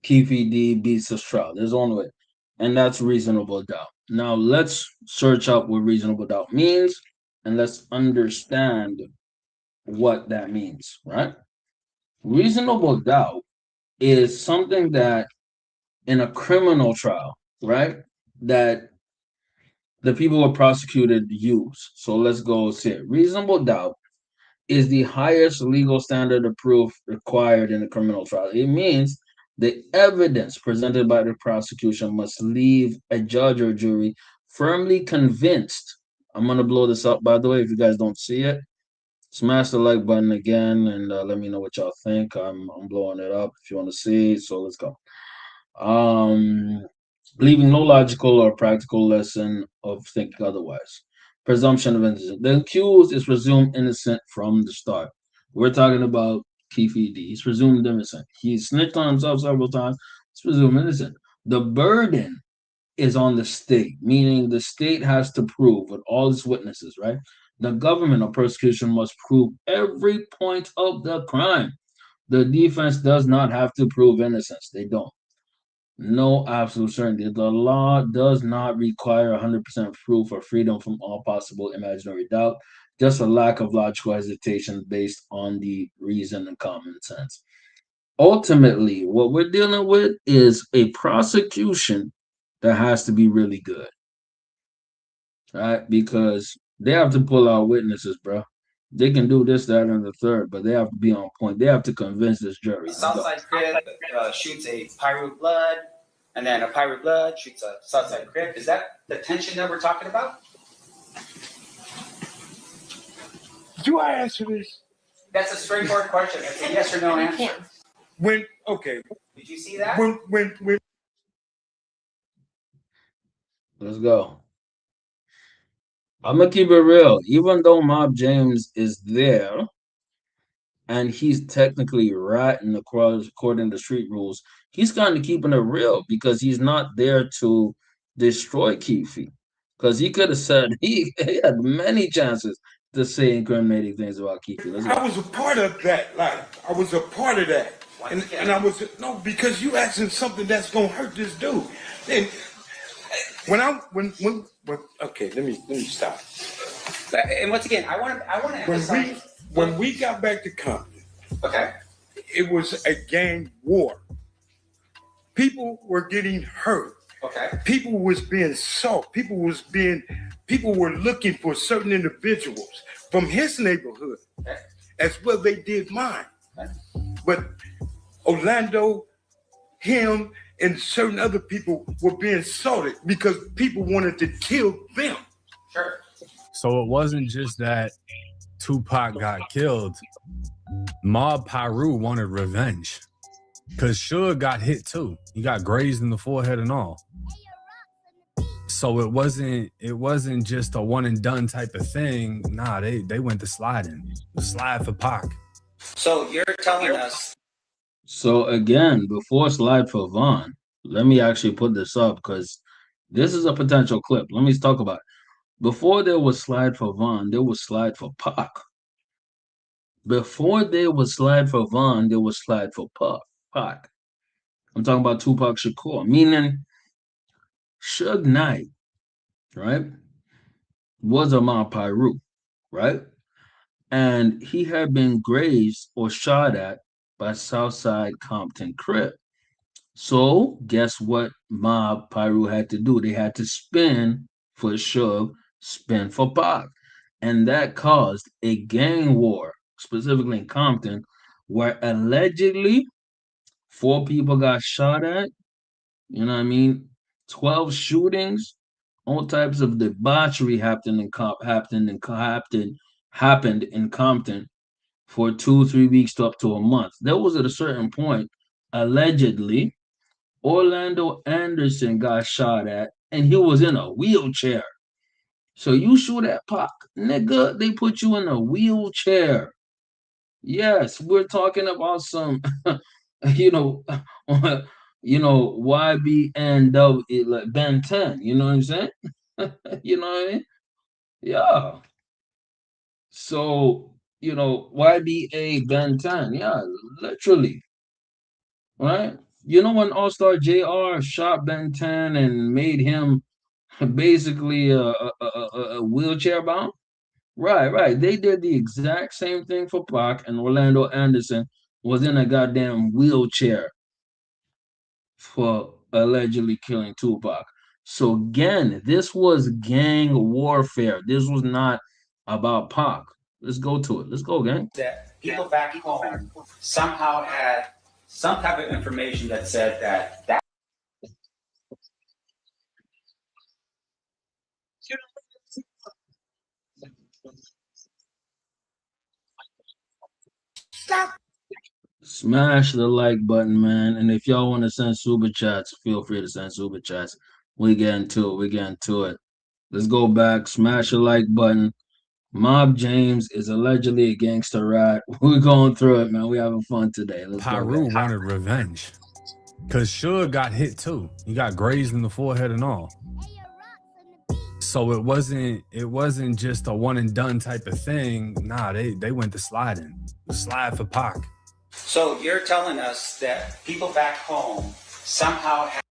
Keefe D beats this trial. There's one way, and that's reasonable doubt. Now let's search up what reasonable doubt means, and let's understand what that means, right? Reasonable doubt is something that in a criminal trial, right, that the people who are prosecuted use. So let's go see it. Reasonable doubt is the highest legal standard of proof required in a criminal trial. It means the evidence presented by the prosecution must leave a judge or jury firmly convinced. I'm going to blow this up, by the way, if you guys don't see it. Smash the like button again and let me know what y'all think. I'm blowing it up if you want to see. So let's go. Um, Leaving no logical or practical lesson of thinking otherwise. Presumption of innocence. The accused is presumed innocent from the start. We're talking about Keefe D. He's presumed innocent. He snitched on himself several times. He's presumed innocent. The burden is on the state, meaning the state has to prove with all its witnesses, right? The government of persecution must prove every point of the crime. The defense does not have to prove innocence. They don't. No absolute certainty. The law does not require 100% proof or freedom from all possible imaginary doubt, just a lack of logical hesitation based on the reason and common sense. Ultimately, what we're dealing with is a prosecution that has to be really good, right? Because they have to pull out witnesses, bro. They can do this, that, and the third, but they have to be on point. They have to convince this jury. Southside Crib shoots a Pyro Blood, and then a Pyro Blood shoots a Southside Crib? Is that the tension that we're talking about? Do I answer this? That's a straightforward question. It's a yes or no answer. Okay. Did you see that? When Let's go. I'm gonna keep it real. Even though Mob James is there, and he's technically right in the according to street rules, he's kind of keeping it real because he's not there to destroy Keefe. Because he could have said he had many chances to say incriminating things about Keefe. I was a part of that, I was a part of that. And I was no, because you asking something that's gonna hurt this dude. And when okay, let me stop. And once again, I want to emphasize when we got back to Compton, okay, it was a gang war. People were getting hurt. Okay. People was being sought. People were looking for certain individuals from his neighborhood, okay, as well they did mine. Okay. But Orlando, him, and certain other people were being assaulted because people wanted to kill them. Sure. So it wasn't just that Tupac got killed. Mob Piru wanted revenge because Suge got hit too. He got grazed in the forehead and all. So it wasn't just a one and done type of thing. Nah, they went to sliding. Slide for Pac. So you're telling us. So again, before slide for Vaughn, let me actually put this up because this is a potential clip. Let me talk about it. Before there was slide for Vaughn, there was slide for Pac. Before there was slide for Vaughn, there was slide for Pac. I'm talking about Tupac Shakur, meaning Suge Knight, right, was a Mob Piru, right? And he had been grazed or shot at by Southside Compton Crip. So guess what Mob Piru had to do? They had to spin for Suge, spin for Pac. And that caused a gang war, specifically in Compton, where allegedly 4 people got shot at. You know what I mean? 12 shootings, all types of debauchery happened in Compton for 2-3 weeks to up to a month. There was at a certain point, allegedly, Orlando Anderson got shot at, and he was in a wheelchair. So you shoot at Pac, nigga, they put you in a wheelchair. Yes, we're talking about some, you know, YBNW, like Ben 10. You know what I'm saying? You know what I mean? Yeah. So, YBA Ben 10. Yeah, literally. Right? You know when All Star JR shot Ben 10 and made him basically a wheelchair bound? Right, right. They did the exact same thing for Pac, and Orlando Anderson was in a goddamn wheelchair for allegedly killing Tupac. So again, this was gang warfare. This was not about Pac. Let's go to it. Let's go, gang. That people back home somehow had some type of information that said that Stop. Smash the like button, man. And if y'all want to send super chats, feel free to send super chats. We getting to it. We getting to it. Let's go back. Smash the like button. Mob James is allegedly a gangster rat. We're going through it, man. We having fun today. Let's go. Pyru wanted revenge. Cause Suge got hit too. He got grazed in the forehead and all. So it wasn't just a one and done type of thing. Nah, they went to sliding. Slide for Pac. So you're telling us that people back home somehow had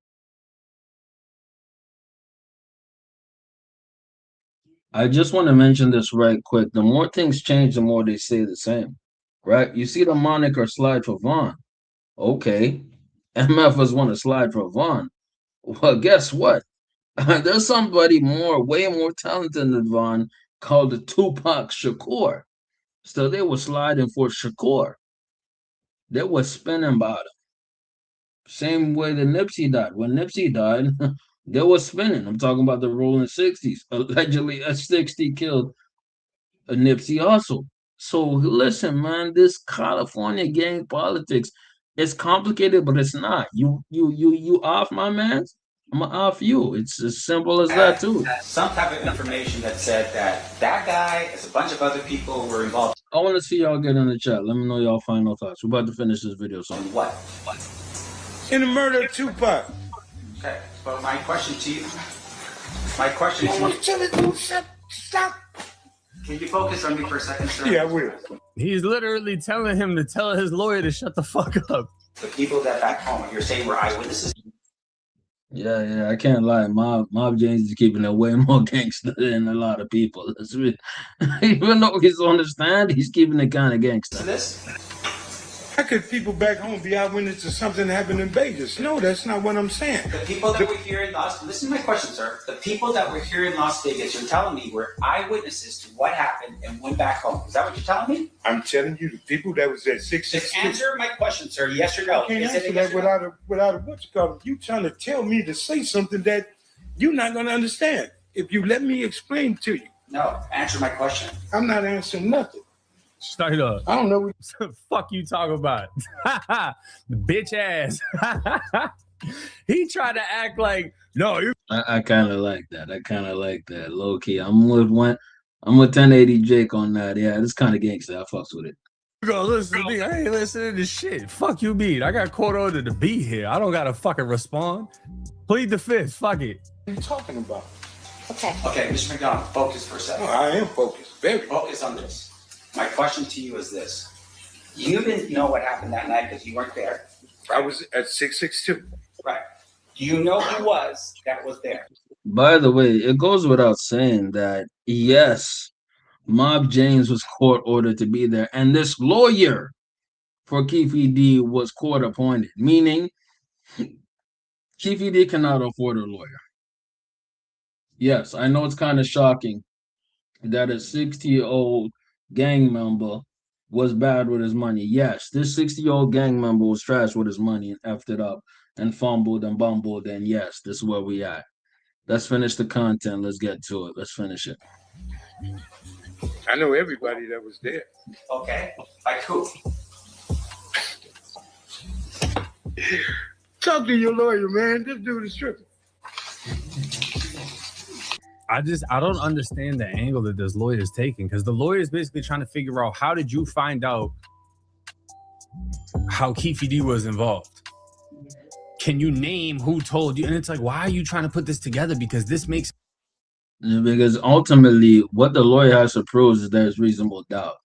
I just want to mention this right quick. The more things change, the more they stay the same. Right? You see the moniker slide for Vaughn. Okay. MFers want to slide for Vaughn. Well, guess what? There's somebody way more talented than Vaughn called the Tupac Shakur. So they were sliding for Shakur. They were spinning about him. Same way that Nipsey died. When Nipsey died, they were spinning. I'm talking about the rolling 60s. Allegedly, a 60 killed a Nipsey Hussle. So listen, man, this California gang politics is complicated, but it's not. You off my man, I'm off you. It's as simple as that too. some type of information that said that that guy, as a bunch of other people, were involved. I want to see y'all get in the chat. Let me know y'all final thoughts. We're about to finish this video soon. What? In the murder of Tupac. Okay, but my question to you, Stop. Can you focus on me for a second, sir? Yeah, I will. He's literally telling him to tell his lawyer to shut the fuck up. The people that back home, you're saying were eyewitnesses? Yeah, I can't lie. Mob James is keeping it way more gangster than a lot of people. Even though he's on the stand, he's keeping it kind of gangster. How could people back home be eyewitnesses to something that happened in Vegas? No, that's not what I'm saying. The people that were here in Las listen to my question, sir. The people that were here in Las Vegas, you're telling me were eyewitnesses to what happened and went back home. Is that what you're telling me? I'm telling you, the people that was at 666. Just answer my question, sir. Yes or no? I can't answer that without a what you call it. You trying to tell me to say something that you're not going to understand. If you let me explain to you. No, answer my question. I'm not answering nothing. Straight up. I don't know what fuck you talk about. The bitch ass. He tried to act like no. I kind of like that. Low key. I'm with 1080 Jake on that. Yeah, it's kind of gangster. I fucks with it. Go listen to me. I ain't listening to shit. Fuck you, beat. I got court ordered to be here. I don't gotta fucking respond. Plead the fifth. Fuck it. What are you talking about? Okay. Okay, Mr. McDonald, focus for a second. I am focused. Very focus on this. My question to you is this. You didn't know what happened that night because you weren't there. I was at 662. Right. Do you know who was there? By the way, it goes without saying that yes, Mob James was court ordered to be there, and this lawyer for Keefe D was court appointed, meaning Keefe D cannot afford a lawyer. Yes, I know it's kind of shocking that a 60-year-old gang member was bad with his money. Yes, this 60-year-old gang member was trash with his money and effed it up and fumbled and bumbled, and yes, this is where we at. Let's finish the content. Let's get to it. Let's finish it. I know everybody that was there. Okay. Like who? Talk to your lawyer, man. This dude is tripping. I don't understand the angle that this lawyer is taking, because the lawyer is basically trying to figure out, how did you find out how Keefe D was involved? Can you name who told you? And it's like, why are you trying to put this together? Because this makes Because ultimately, what the lawyer has to prove is there's reasonable doubt.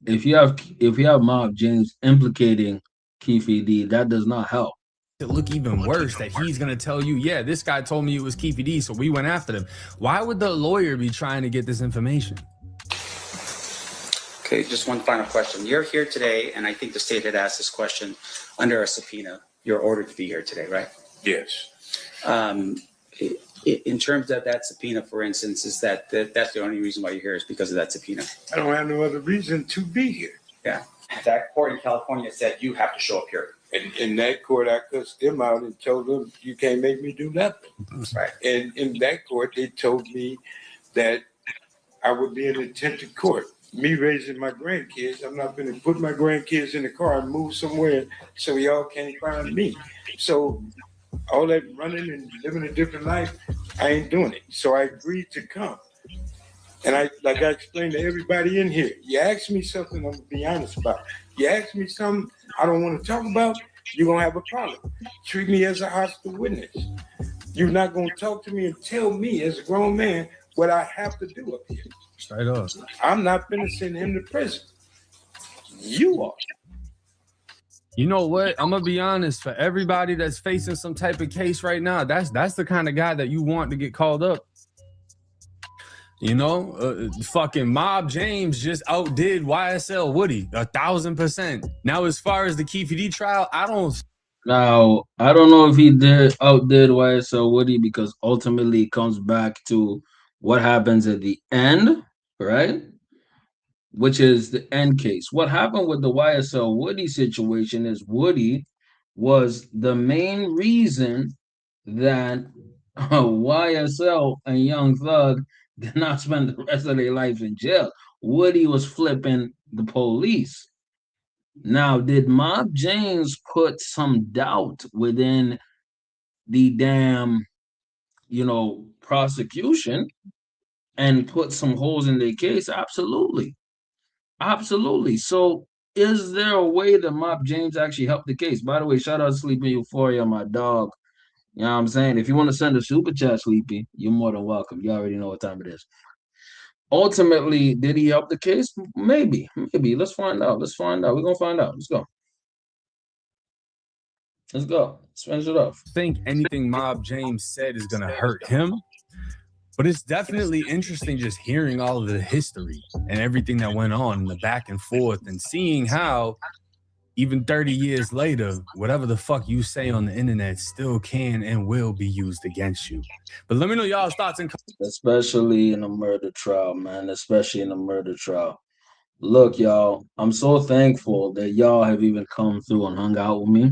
If you have Mob James implicating Keefe D, that does not help. it look even worse that he's going to tell you, yeah, this guy told me it was Keefe D, so we went after them. Why would the lawyer be trying to get this information? Okay, just one final question. You're here today, and I think the state had asked this question under a subpoena. You're ordered to be here today, right? Yes. In terms of that subpoena, for instance, is that's the only reason why you're here is because of that subpoena? I don't have no other reason to be here. Yeah. That court in California said you have to show up here. And in that court, I cussed them out and told them, you can't make me do nothing. Right. And in that court, they told me that I would be in attempted court. Me raising my grandkids, I'm not going to put my grandkids in the car and move somewhere so y'all can't find me. So all that running and living a different life, I ain't doing it. So I agreed to come. And I explained to everybody in here, you ask me something, I'm going to be honest about. You ask me something I don't want to talk about, you're going to have a problem. Treat me as a hostile witness. You're not going to talk to me and tell me as a grown man what I have to do up here. Straight up. I'm not going to send him to prison. You are. You know what? I'm gonna be honest. For everybody that's facing some type of case right now, that's the kind of guy that you want to get called up. You know, fucking Mob James just outdid YSL Woody 1,000%. Now, as far as the Keefe D trial, I don't know if he outdid YSL Woody, because ultimately it comes back to what happens at the end, right? Which is the end case. What happened with the YSL Woody situation is Woody was the main reason that YSL and Young Thug did not spend the rest of their life in jail. Woody was flipping the police. Now, did Mob James put some doubt within the damn, prosecution and put some holes in their case? Absolutely. Absolutely. So, is there a way that Mob James actually helped the case? By the way, shout out to Sleepy Euphoria, my dog. You know what I'm saying? If you want to send a super chat, Sleepy, you're more than welcome. You already know what time it is. Ultimately, did he help the case? Maybe. Let's find out. We're gonna find out. Let's go. Let's finish it off. think anything Mob James said is gonna hurt him. But it's definitely interesting just hearing all of the history and everything that went on in the back and forth, and seeing how even 30 years later, whatever the fuck you say on the internet still can and will be used against you. But let me know y'all's thoughts and especially in a murder trial, man. Especially in a murder trial. Look, y'all, I'm so thankful that y'all have even come through and hung out with me.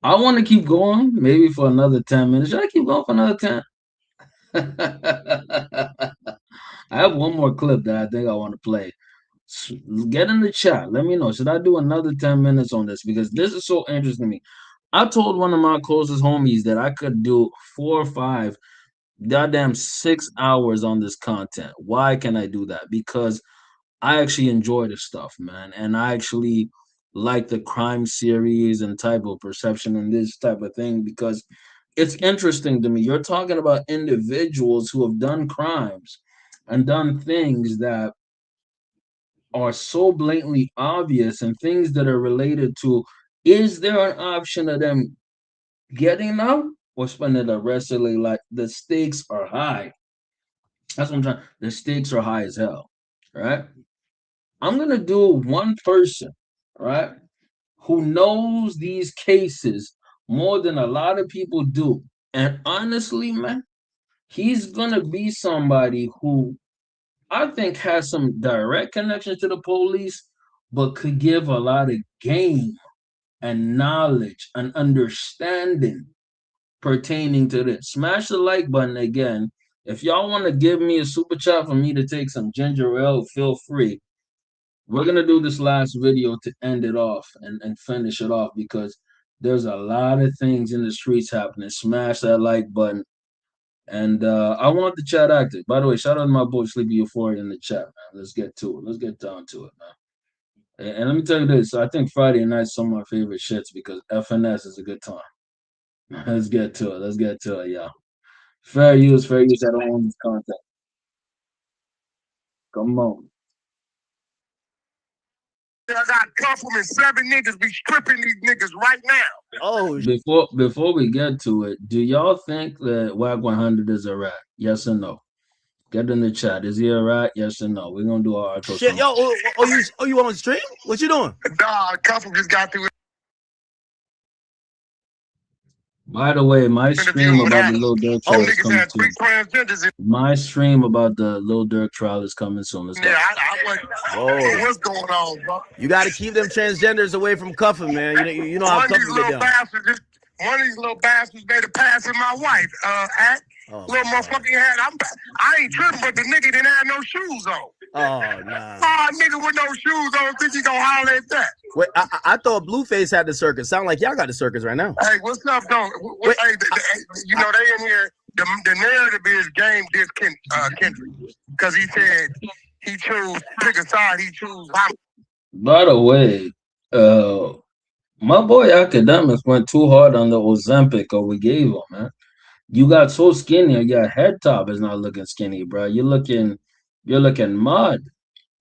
I want to keep going, maybe for another 10 minutes. Should I keep going for another 10? I have one more clip that I think I want to play. Get in the chat. Let me know. Should I do another 10 minutes on this? Because this is so interesting to me. I told one of my closest homies that I could do 4 or 5, goddamn 6 hours on this content. Why can I do that? Because I actually enjoy this stuff, man. And I actually like the crime series and type of perception and this type of thing, because it's interesting to me. You're talking about individuals who have done crimes and done things that are so blatantly obvious, and things that are related to, is there an option of them getting out or spending the rest of their life? The stakes are high. That's what I'm trying. The stakes are high as hell, right? I'm gonna do one person, right, who knows these cases more than a lot of people do. And honestly, man, he's gonna be somebody who I think has some direct connection to the police, but could give a lot of game and knowledge and understanding pertaining to this. Smash the like button again. If y'all want to give me a super chat for me to take some ginger ale, feel free. We're going to do this last video to end it off and finish it off, because there's a lot of things in the streets happening. Smash that like button. And I want the chat active. By the way, shout out to my boy Sleepy Euphoria in the chat, man. Let's get to it. Let's get down to it, man. And let me tell you this. I think Friday night's some of my favorite shits because FNS is a good time. Let's get to it. Let's get to it, yeah. Fair use, fair use. I don't own this content. Come on. I got compliments. 7 niggas be stripping these niggas right now. Oh, Before we get to it, do y'all think that WAC 100 is a rat? Yes or no? Get in the chat. Is he a rat? Yes or no? We're gonna do our shit, yo, you on stream? What you doing? Nah, a couple just got through. By the way, my stream about the Lil Durk trial is coming soon. My stream about the Lil Durk trial is coming soon. Let's go. Yeah, I went. What's going on, bro? You got to keep them transgenders away from cuffing, man. You know how cuffing get down. One of these little bastards made a pass with my wife. Little motherfucking had. I ain't tripping, but the nigga didn't have no shoes on. Oh, nah. Nigga with no shoes on, think he gonna holler at that? Wait, I thought Blueface had the circus. Sound like y'all got the circus right now. Hey, what's up, though? Hey, you know, they in here. The narrative is Game did Kendrick. Because he said he chose, pick a side, he chose. By the way, my boy Academics went too hard on the Ozempic or we gave him, man. You got so skinny, your head top is not looking skinny, bro. You're looking mud.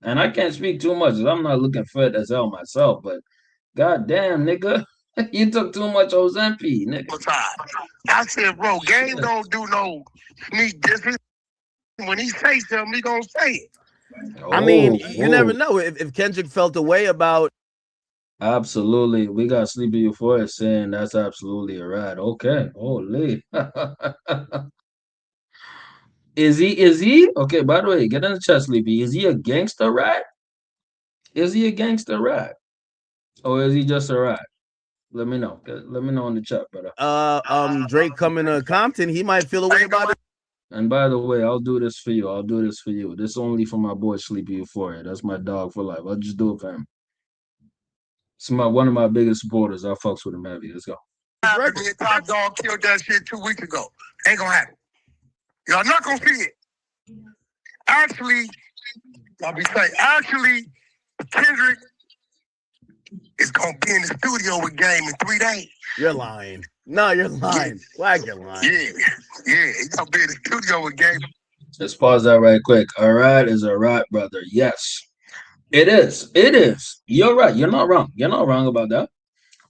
And I can't speak too much because I'm not looking fit as hell myself, but goddamn, nigga, you took too much Ozempic, nigga. I said, bro, Game don't do no sneak dissing. When he say something, he gonna say it. I mean, you never know if Kendrick felt a way about. Absolutely. We got Sleepy Euphoria saying that's absolutely a rat. Okay. Holy. Is he? Okay, by the way, get in the chat, Sleepy. Is he a gangster rat? Is he a gangster rat? Or is he just a rat? Let me know. Let me know in the chat, brother. Drake coming to Compton, he might feel a way about it. And by the way, I'll do this for you. I'll do this for you. This only for my boy Sleepy Euphoria. That's my dog for life. I'll just do it for him. It's one of my biggest supporters. I fucks with him heavy. Let's go. Top Dog killed that shit 2 weeks ago. Ain't gonna happen. Y'all not gonna see it. Actually, Kendrick is gonna be in the studio with Game in 3 days. You're lying. No, you're lying. Why you're lying? Yeah, he's gonna be in the studio with Game. Let's pause that right quick. A rat is a rat, brother. Yes. It is. It is. You're right. You're not wrong. You're not wrong about that.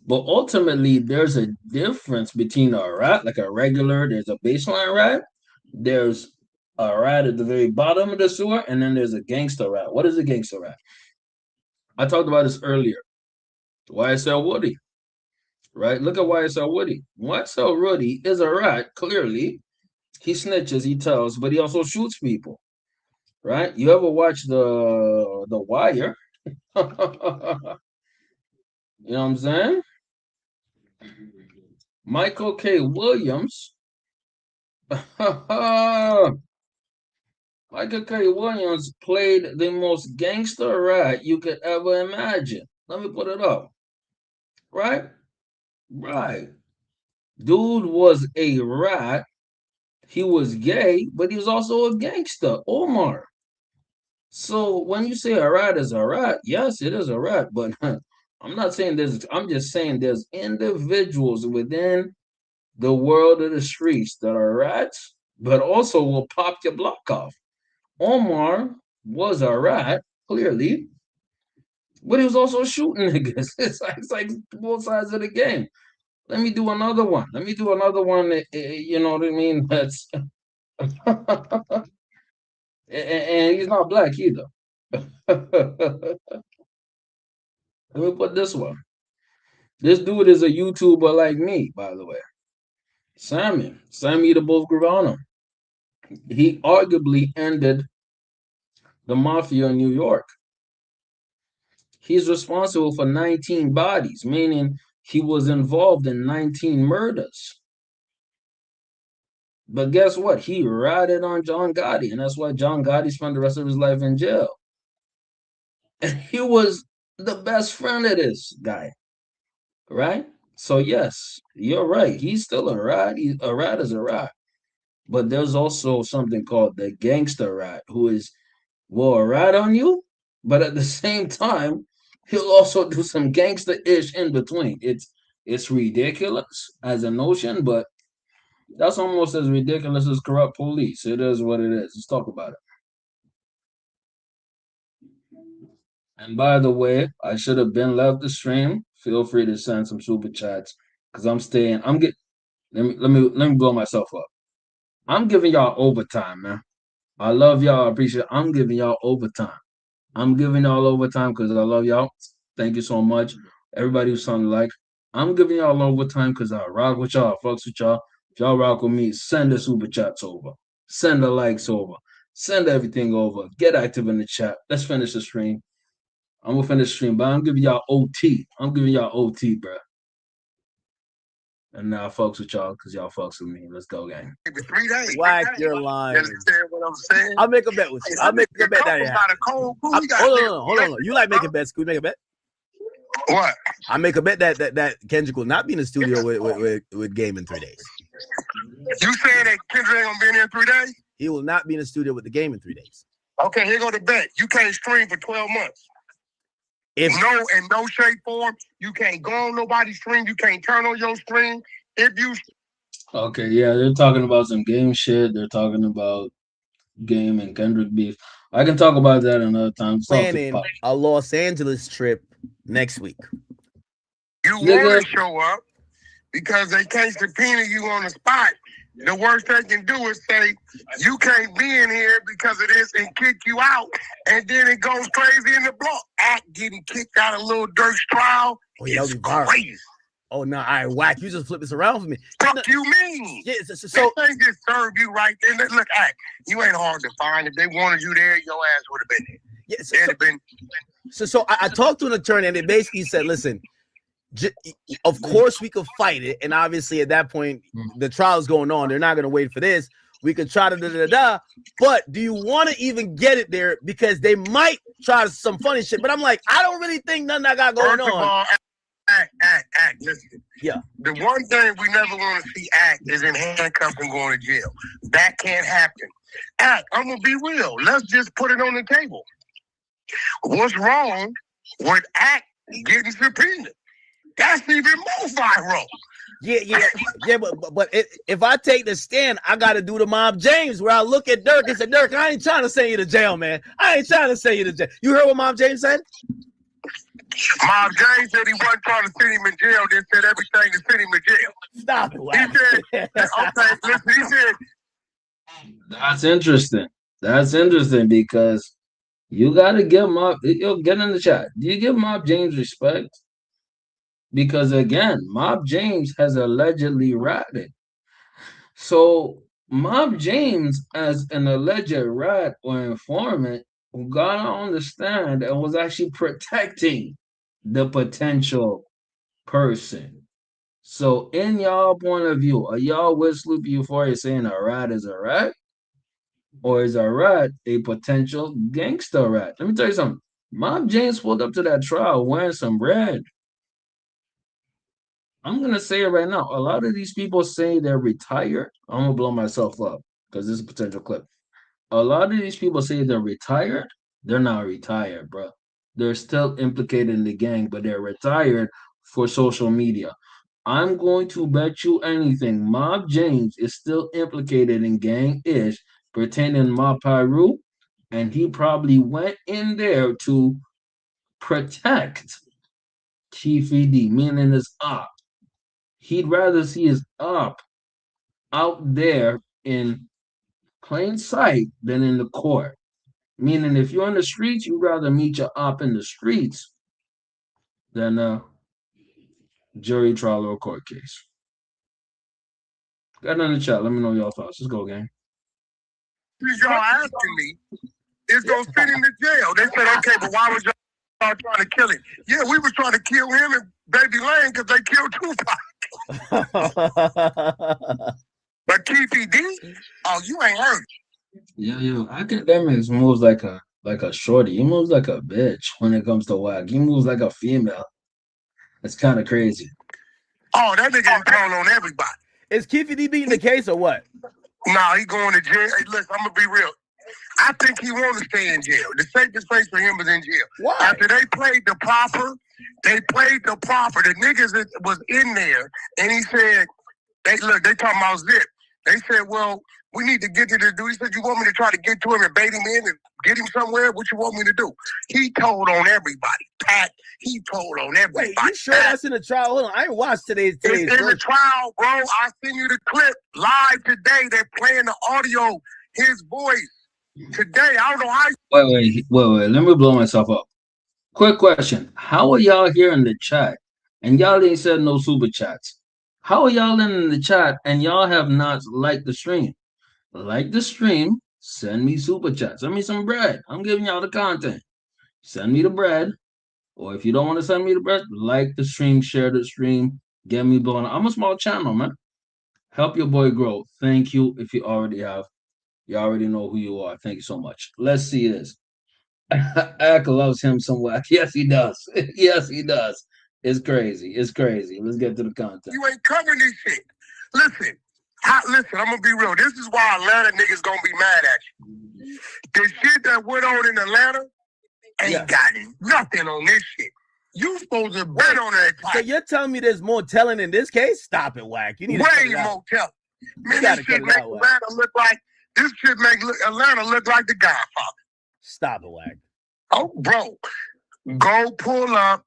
But ultimately, there's a difference between a rat, like a regular, there's a baseline rat. There's a rat at the very bottom of the sewer, and then there's a gangster rat. What is a gangster rat? I talked about this earlier. YSL Woody, right? Look at YSL Woody. YSL Woody is a rat, clearly. He snitches, he tells, but he also shoots people, right? You ever watch the Wire? You know what I'm saying? Michael K. Williams. Michael K. Williams played the most gangster rat you could ever imagine. Let me put it up. Right? Right. Dude was a rat. He was gay, but he was also a gangster. Omar. So when you say a rat is a rat, yes, it is a rat, but I'm not saying I'm just saying there's individuals within the world of the streets that are rats, but also will pop your block off. Omar was a rat, clearly, but he was also shooting niggas. It's like both sides of the game. Let me do another one. You know what I mean? That's and he's not black either. Let me put this one. This dude is a YouTuber like me, by the way. Sammy the Bulls Gravano. He arguably ended the mafia in New York. He's responsible for 19 bodies, meaning he was involved in 19 murders. But guess what? He ratted on John Gotti, and that's why John Gotti spent the rest of his life in jail. And he was the best friend of this guy, right? So yes, you're right. He's still a rat. A rat is a rat. But there's also something called the gangster rat, who will rat on you, but at the same time, he'll also do some gangster ish in between. It's ridiculous as a notion, but that's almost as ridiculous as corrupt police. It is what it is. Let's talk about it. And by the way, I should have been left the stream. Feel free to send some super chats because I'm staying. I'm get. Let me blow myself up. I'm giving y'all overtime, man. I love y'all. I appreciate it. I'm giving y'all overtime. I'm giving y'all overtime because I love y'all. Thank you so much. Everybody who's on the like. I'm giving y'all overtime because I rock with y'all, fucks with y'all. If y'all rock with me, send the super chats over. Send the likes over. Send everything over. Get active in the chat. Let's finish the stream. I'm gonna finish the stream, but I'm giving y'all OT. I'm giving y'all OT, bro. And now I fucks with y'all because y'all fucks with me. Let's go, gang. 3 days. Whack, you're lying. You understand what I'm saying? I'll make a bet with you. I'll make a bet that it happens. Hold on. You like making bets? Can we make a bet? What? I make a bet that Kendrick will not be in the studio with Game in 3 days. You saying that Kendrick ain't gonna be in here in 3 days? He will not be in the studio with the Game in 3 days. Okay, here go the bet. You can't stream for 12 months. In no shape, form, you can't go on nobody's stream. You can't turn on your stream. If you Okay, yeah, they're talking about some game shit. They're talking about Game and Kendrick beef. I can talk about that another time. Planning a Los Angeles trip next week. You want to show up because they can't subpoena you on the spot. The worst they can do is say you can't be in here because of this and kick you out, and then it goes crazy in the block. Act getting kicked out of Lil Durk's trial is crazy. Oh no, I whack. You just flip this around for me. Fuck you mean? Yeah, so they just serve you right there. Look, Act, you ain't hard to find. If they wanted you there, your ass would have been there. Yeah, so I talked to an attorney and they basically said, listen, of course we could fight it, and obviously at that point the trial is going on. They're not going to wait for this. We could try to but do you want to even get it there because they might try some funny shit? But I'm like, I don't really think nothing I got going on. Act. Listen. Yeah. The one thing we never want to see Act is in handcuffs and going to jail. That can't happen. Act, I'm gonna be real. Let's just put it on the table. What's wrong with Act getting subpoenaed? That's even more viral. Yeah. But if I take the stand, I got to do the Mob James where I look at Dirk and say, Dirk, I ain't trying to send you to jail, man. I ain't trying to send you to jail. You heard what Mob James said? Mob James said he wasn't trying to send him in jail. They said everything to send him in jail. Stop it. He said, okay, listen, he said. That's interesting. That's interesting because you got to give Mob, you'll get in the chat. Do you give Mob James respect? Because again, Mob James has allegedly ratted. So Mob James, as an alleged rat or informant, who got on the stand and was actually protecting the potential person. So in y'all point of view, are y'all with Sloopy Euphoria saying a rat is a rat? Or is a rat a potential gangster rat? Let me tell you something. Mob James pulled up to that trial wearing some red. I'm gonna say it right now. A lot of these people say they're retired. I'm gonna blow myself up because this is a potential clip. A lot of these people say they're retired. They're not retired, bro. They're still implicated in the gang, but they're retired for social media. I'm going to bet you anything. Mob James is still implicated in gang-ish, pertaining to Mob Pyru, and he probably went in there to protect Keefe D, meaning his op. He'd rather see his op out there in plain sight than in the court. Meaning, if you're on the streets, you'd rather meet your op in the streets than a jury trial or court case. Got in the chat. Let me know your thoughts. Let's go, gang. Y'all asking me, is gonna send him to jail. They said, okay, but why was y'all trying to kill him? Yeah, we was trying to kill him and Baby Lane because they killed Tupac. But Keefe D, oh, you ain't heard. Yo, Academics moves like a shorty. He moves like a bitch when it comes to whack. He moves like a female. It's kind of crazy. Oh, that nigga is calling on everybody. Is Keefe D beating the case or what? Nah, he going to jail. Hey, listen, I'm gonna be real. I think he want to stay in jail. The safest place for him is in jail. Why? After they played the proper. The niggas that was in there, and he said, they talking about Zip. They said, well, we need to get to this dude. He said, you want me to try to get to him and bait him in and get him somewhere? What you want me to do? He told on everybody. Pat, he told on everybody. Wait, you sure that's in the trial? Hold on, I ain't watched today's It's in the trial, bro. I send you the clip live today. They're playing the audio, his voice. Today, I don't know how. Wait. Let me blow myself up. Quick question. How are y'all here in the chat? And y'all ain't said no super chats. How are y'all in the chat and y'all have not liked the stream? Like the stream, send me super chats. Send me some bread. I'm giving y'all the content. Send me the bread. Or if you don't want to send me the bread, like the stream, share the stream, get me blown. I'm a small channel, man. Help your boy grow. Thank you. If you already have, you already know who you are. Thank you so much. Let's see this. Ak loves him some whack. Yes, he does. Yes, he does. It's crazy. It's crazy. Let's get to the content. You ain't covering this shit. Listen, I'm gonna be real. This is why Atlanta niggas gonna be mad at you. The shit that went on in Atlanta ain't got nothing on this shit. You supposed to have been on that type. So you're telling me there's more telling in this case? Stop it, Whack. You need to way more telling. Man, this shit make Atlanta look like Atlanta look like the Godfather. Stop it, Whack. Oh, bro, go pull up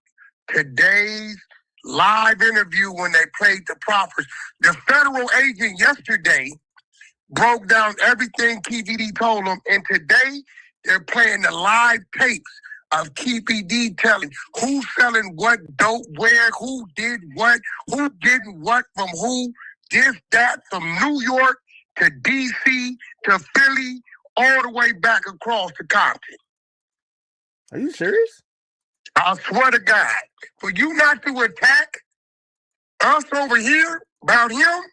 today's live interview when they played the proffers. The federal agent yesterday broke down everything Keefe D told them, and today they're playing the live tapes of Keefe D telling who's selling what dope, where, who did what, who didn't what from who, this, that, from New York to D.C. to Philly, all the way back across to Compton. Are you serious? I swear to God, for you not to attack us over here about him,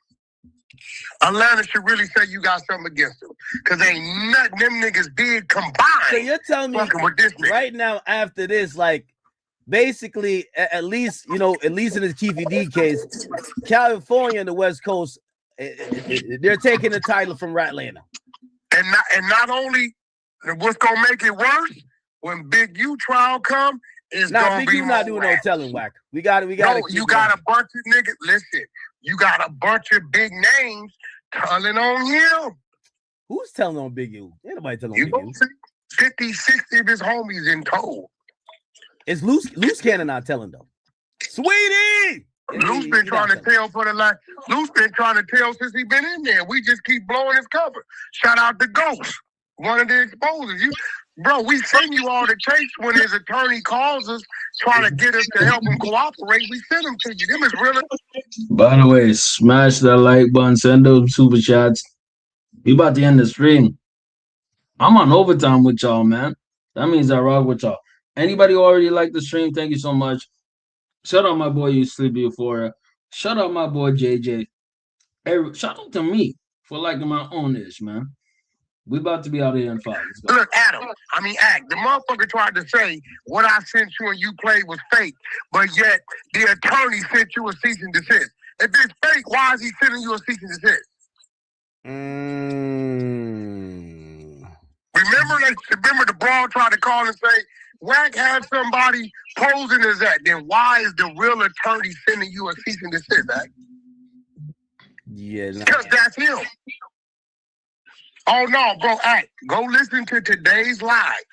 Atlanta should really say you got something against him. Because ain't nothing them niggas did combined. So you're telling me with this right now after this, like, basically, at least in the Keefe D case, California and the West Coast, they're taking the title from Atlanta. And not only, what's going to make it worse, when Big U trial come, it's gonna Big be U not doing no telling, Whack. We got to. No, you got a bunch of niggas. Listen, you got a bunch of big names telling on him. Who's telling on Big U? Ain't nobody telling on Big U. 50, 60 of his homies in tow. It's Loose Cannon not telling though. Sweetie! Loose been trying to tell Loose been trying to tell since he been in there. We just keep blowing his cover. Shout out to Ghost, one of the exposers. Bro, we send you all the tapes when his attorney calls us trying to get us to help him cooperate. We send them to you. Them is really. By the way, smash that like button, send those super chats. We about to end the stream. I'm on overtime with y'all, man. That means I rock with y'all. Anybody who already liked the stream, thank you so much. Shout out my boy, you sleepy euphoria. Shout out my boy JJ. Shout out to me for liking my own ish, man. We about to be out here in 5. Look, Act, the motherfucker tried to say what I sent you and you played was fake, but yet the attorney sent you a cease and desist. If it's fake, why is he sending you a cease and desist? Remember the brawl tried to call and say, Wack had somebody posing as that. Then why is the real attorney sending you a cease and desist, Act? Yeah, because that's him. Oh no, bro, Act. Go listen to today's live.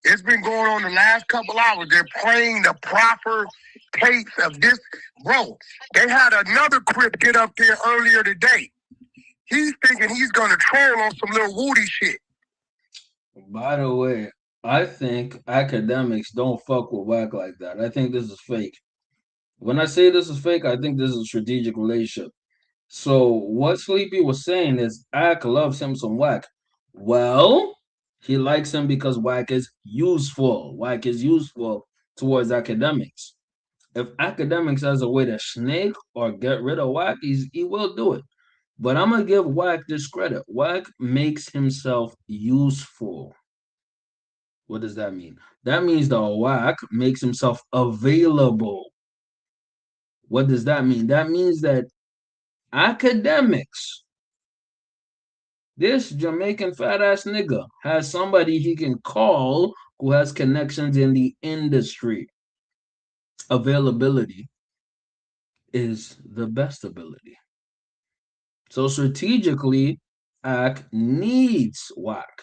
It's been going on the last couple hours. They're playing the proper tapes of this. Bro, they had another Crip get up there earlier today. He's thinking he's gonna troll on some little Woody shit. By the way, I think academics don't fuck with Wack like that. I think this is fake. When I say this is fake, I think this is a strategic relationship. So what Sleepy was saying is Ak loves him some Wack. Well, he likes him because Wack is useful. Wack is useful towards academics. If academics has a way to snake or get rid of Wack, he will do it. But I'm gonna give Wack this credit. Wack makes himself useful. What does that mean? That means the Wack makes himself available. What does that mean? That means that academics This Jamaican fat ass nigga has somebody he can call who has connections in the industry. Availability is the best ability. So strategically, Ack needs Whack.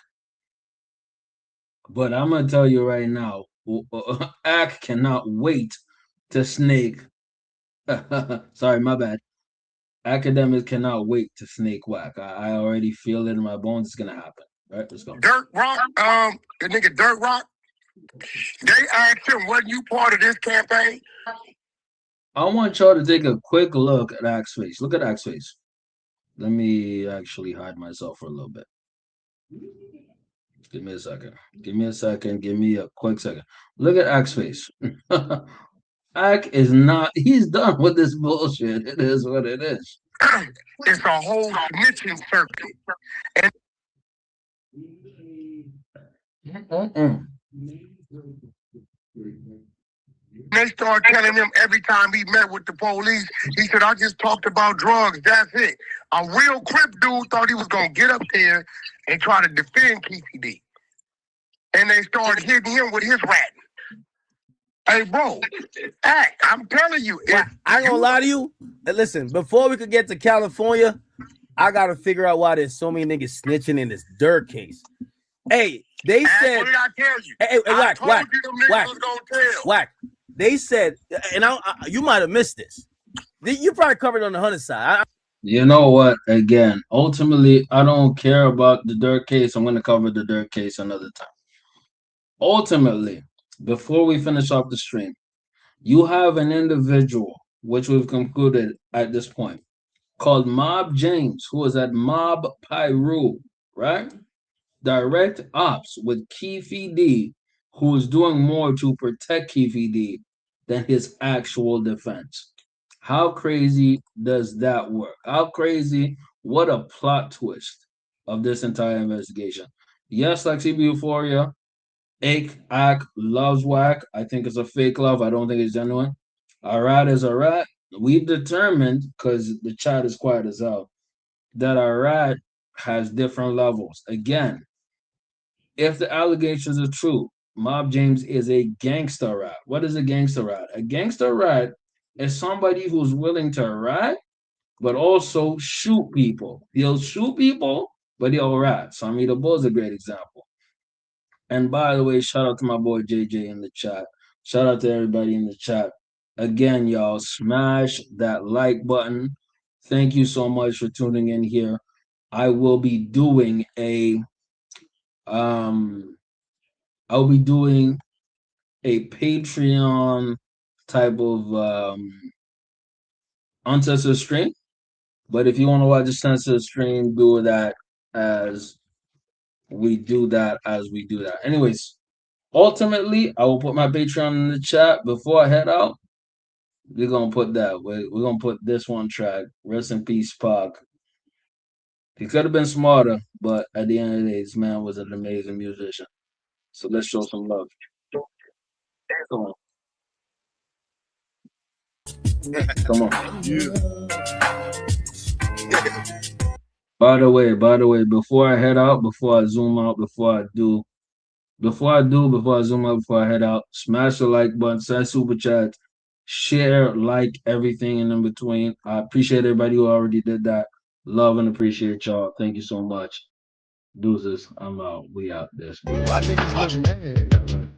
But I'm gonna tell you right now, Ack cannot wait to snake. Sorry, my bad. Academics cannot wait to snake Whack. I already feel it in my bones. It's gonna happen. All right, let's go. Dirt Rock, the nigga Dirt Rock, they asked him, wasn't you part of this campaign? I want y'all to take a quick look at Ack's face. Look at Ack's face. Let me actually hide myself for a little bit. Give me a second. Give me a second. Give me a quick second. Look at Ack's face. Ack is not, he's done with this bullshit. It is what it is. It's a whole snitching circuit. And they started telling him every time he met with the police, he said, I just talked about drugs, that's it. A real Crip dude thought he was going to get up there and try to defend Keefe D. And they started hitting him with his rat. Hey, bro, Act, I'm telling you. I ain't gonna lie to you. Listen, before we could get to California, I gotta figure out why there's so many niggas snitching in this Dirt case. Hey, they said. What did I tell you? Hey, Whack. They said, and you might have missed this. You probably covered on the Hunter side. You know what? Again, ultimately, I don't care about the Dirt case. I'm gonna cover the Dirt case another time. Ultimately, before we finish off the stream, you have an individual, which we've concluded at this point, called Mob James, who is at Mob Pyru, right? Direct ops with Keefe D, who is doing more to protect Keefe D than his actual defense. How crazy does that work? How crazy? What a plot twist of this entire investigation. Yes, like CB Euphoria, Ack loves Whack. I think it's a fake love. I don't think it's genuine. A rat is a rat. We've determined, because the chat is quiet as hell, that a rat has different levels. Again, if the allegations are true, Mob James is a gangster rat. What is a gangster rat? A gangster rat is somebody who's willing to rat, but also shoot people. He'll shoot people, but he'll rat. Sammy the Bull is a great example. And by the way, shout out to my boy JJ in the chat. Shout out to everybody in the chat. Again, y'all, smash that like button. Thank you so much for tuning in here. I will be doing a Patreon type of uncensored stream. But if you want to watch a censored stream, do that as we do that. Anyways, ultimately, I will put my Patreon in the chat before I head out. We're gonna put that. We're gonna put this one track. Rest in peace, Pac. He could have been smarter, but at the end of the day, this man was an amazing musician. So let's show some love. Come on. Come on. By the way, before I head out, before I zoom out, before I zoom out, before I head out, smash the like button, send super chat, share, like everything in between. I appreciate everybody who already did that. Love and appreciate y'all. Thank you so much. Deuces, I'm out. We out this. I think it's looking bad.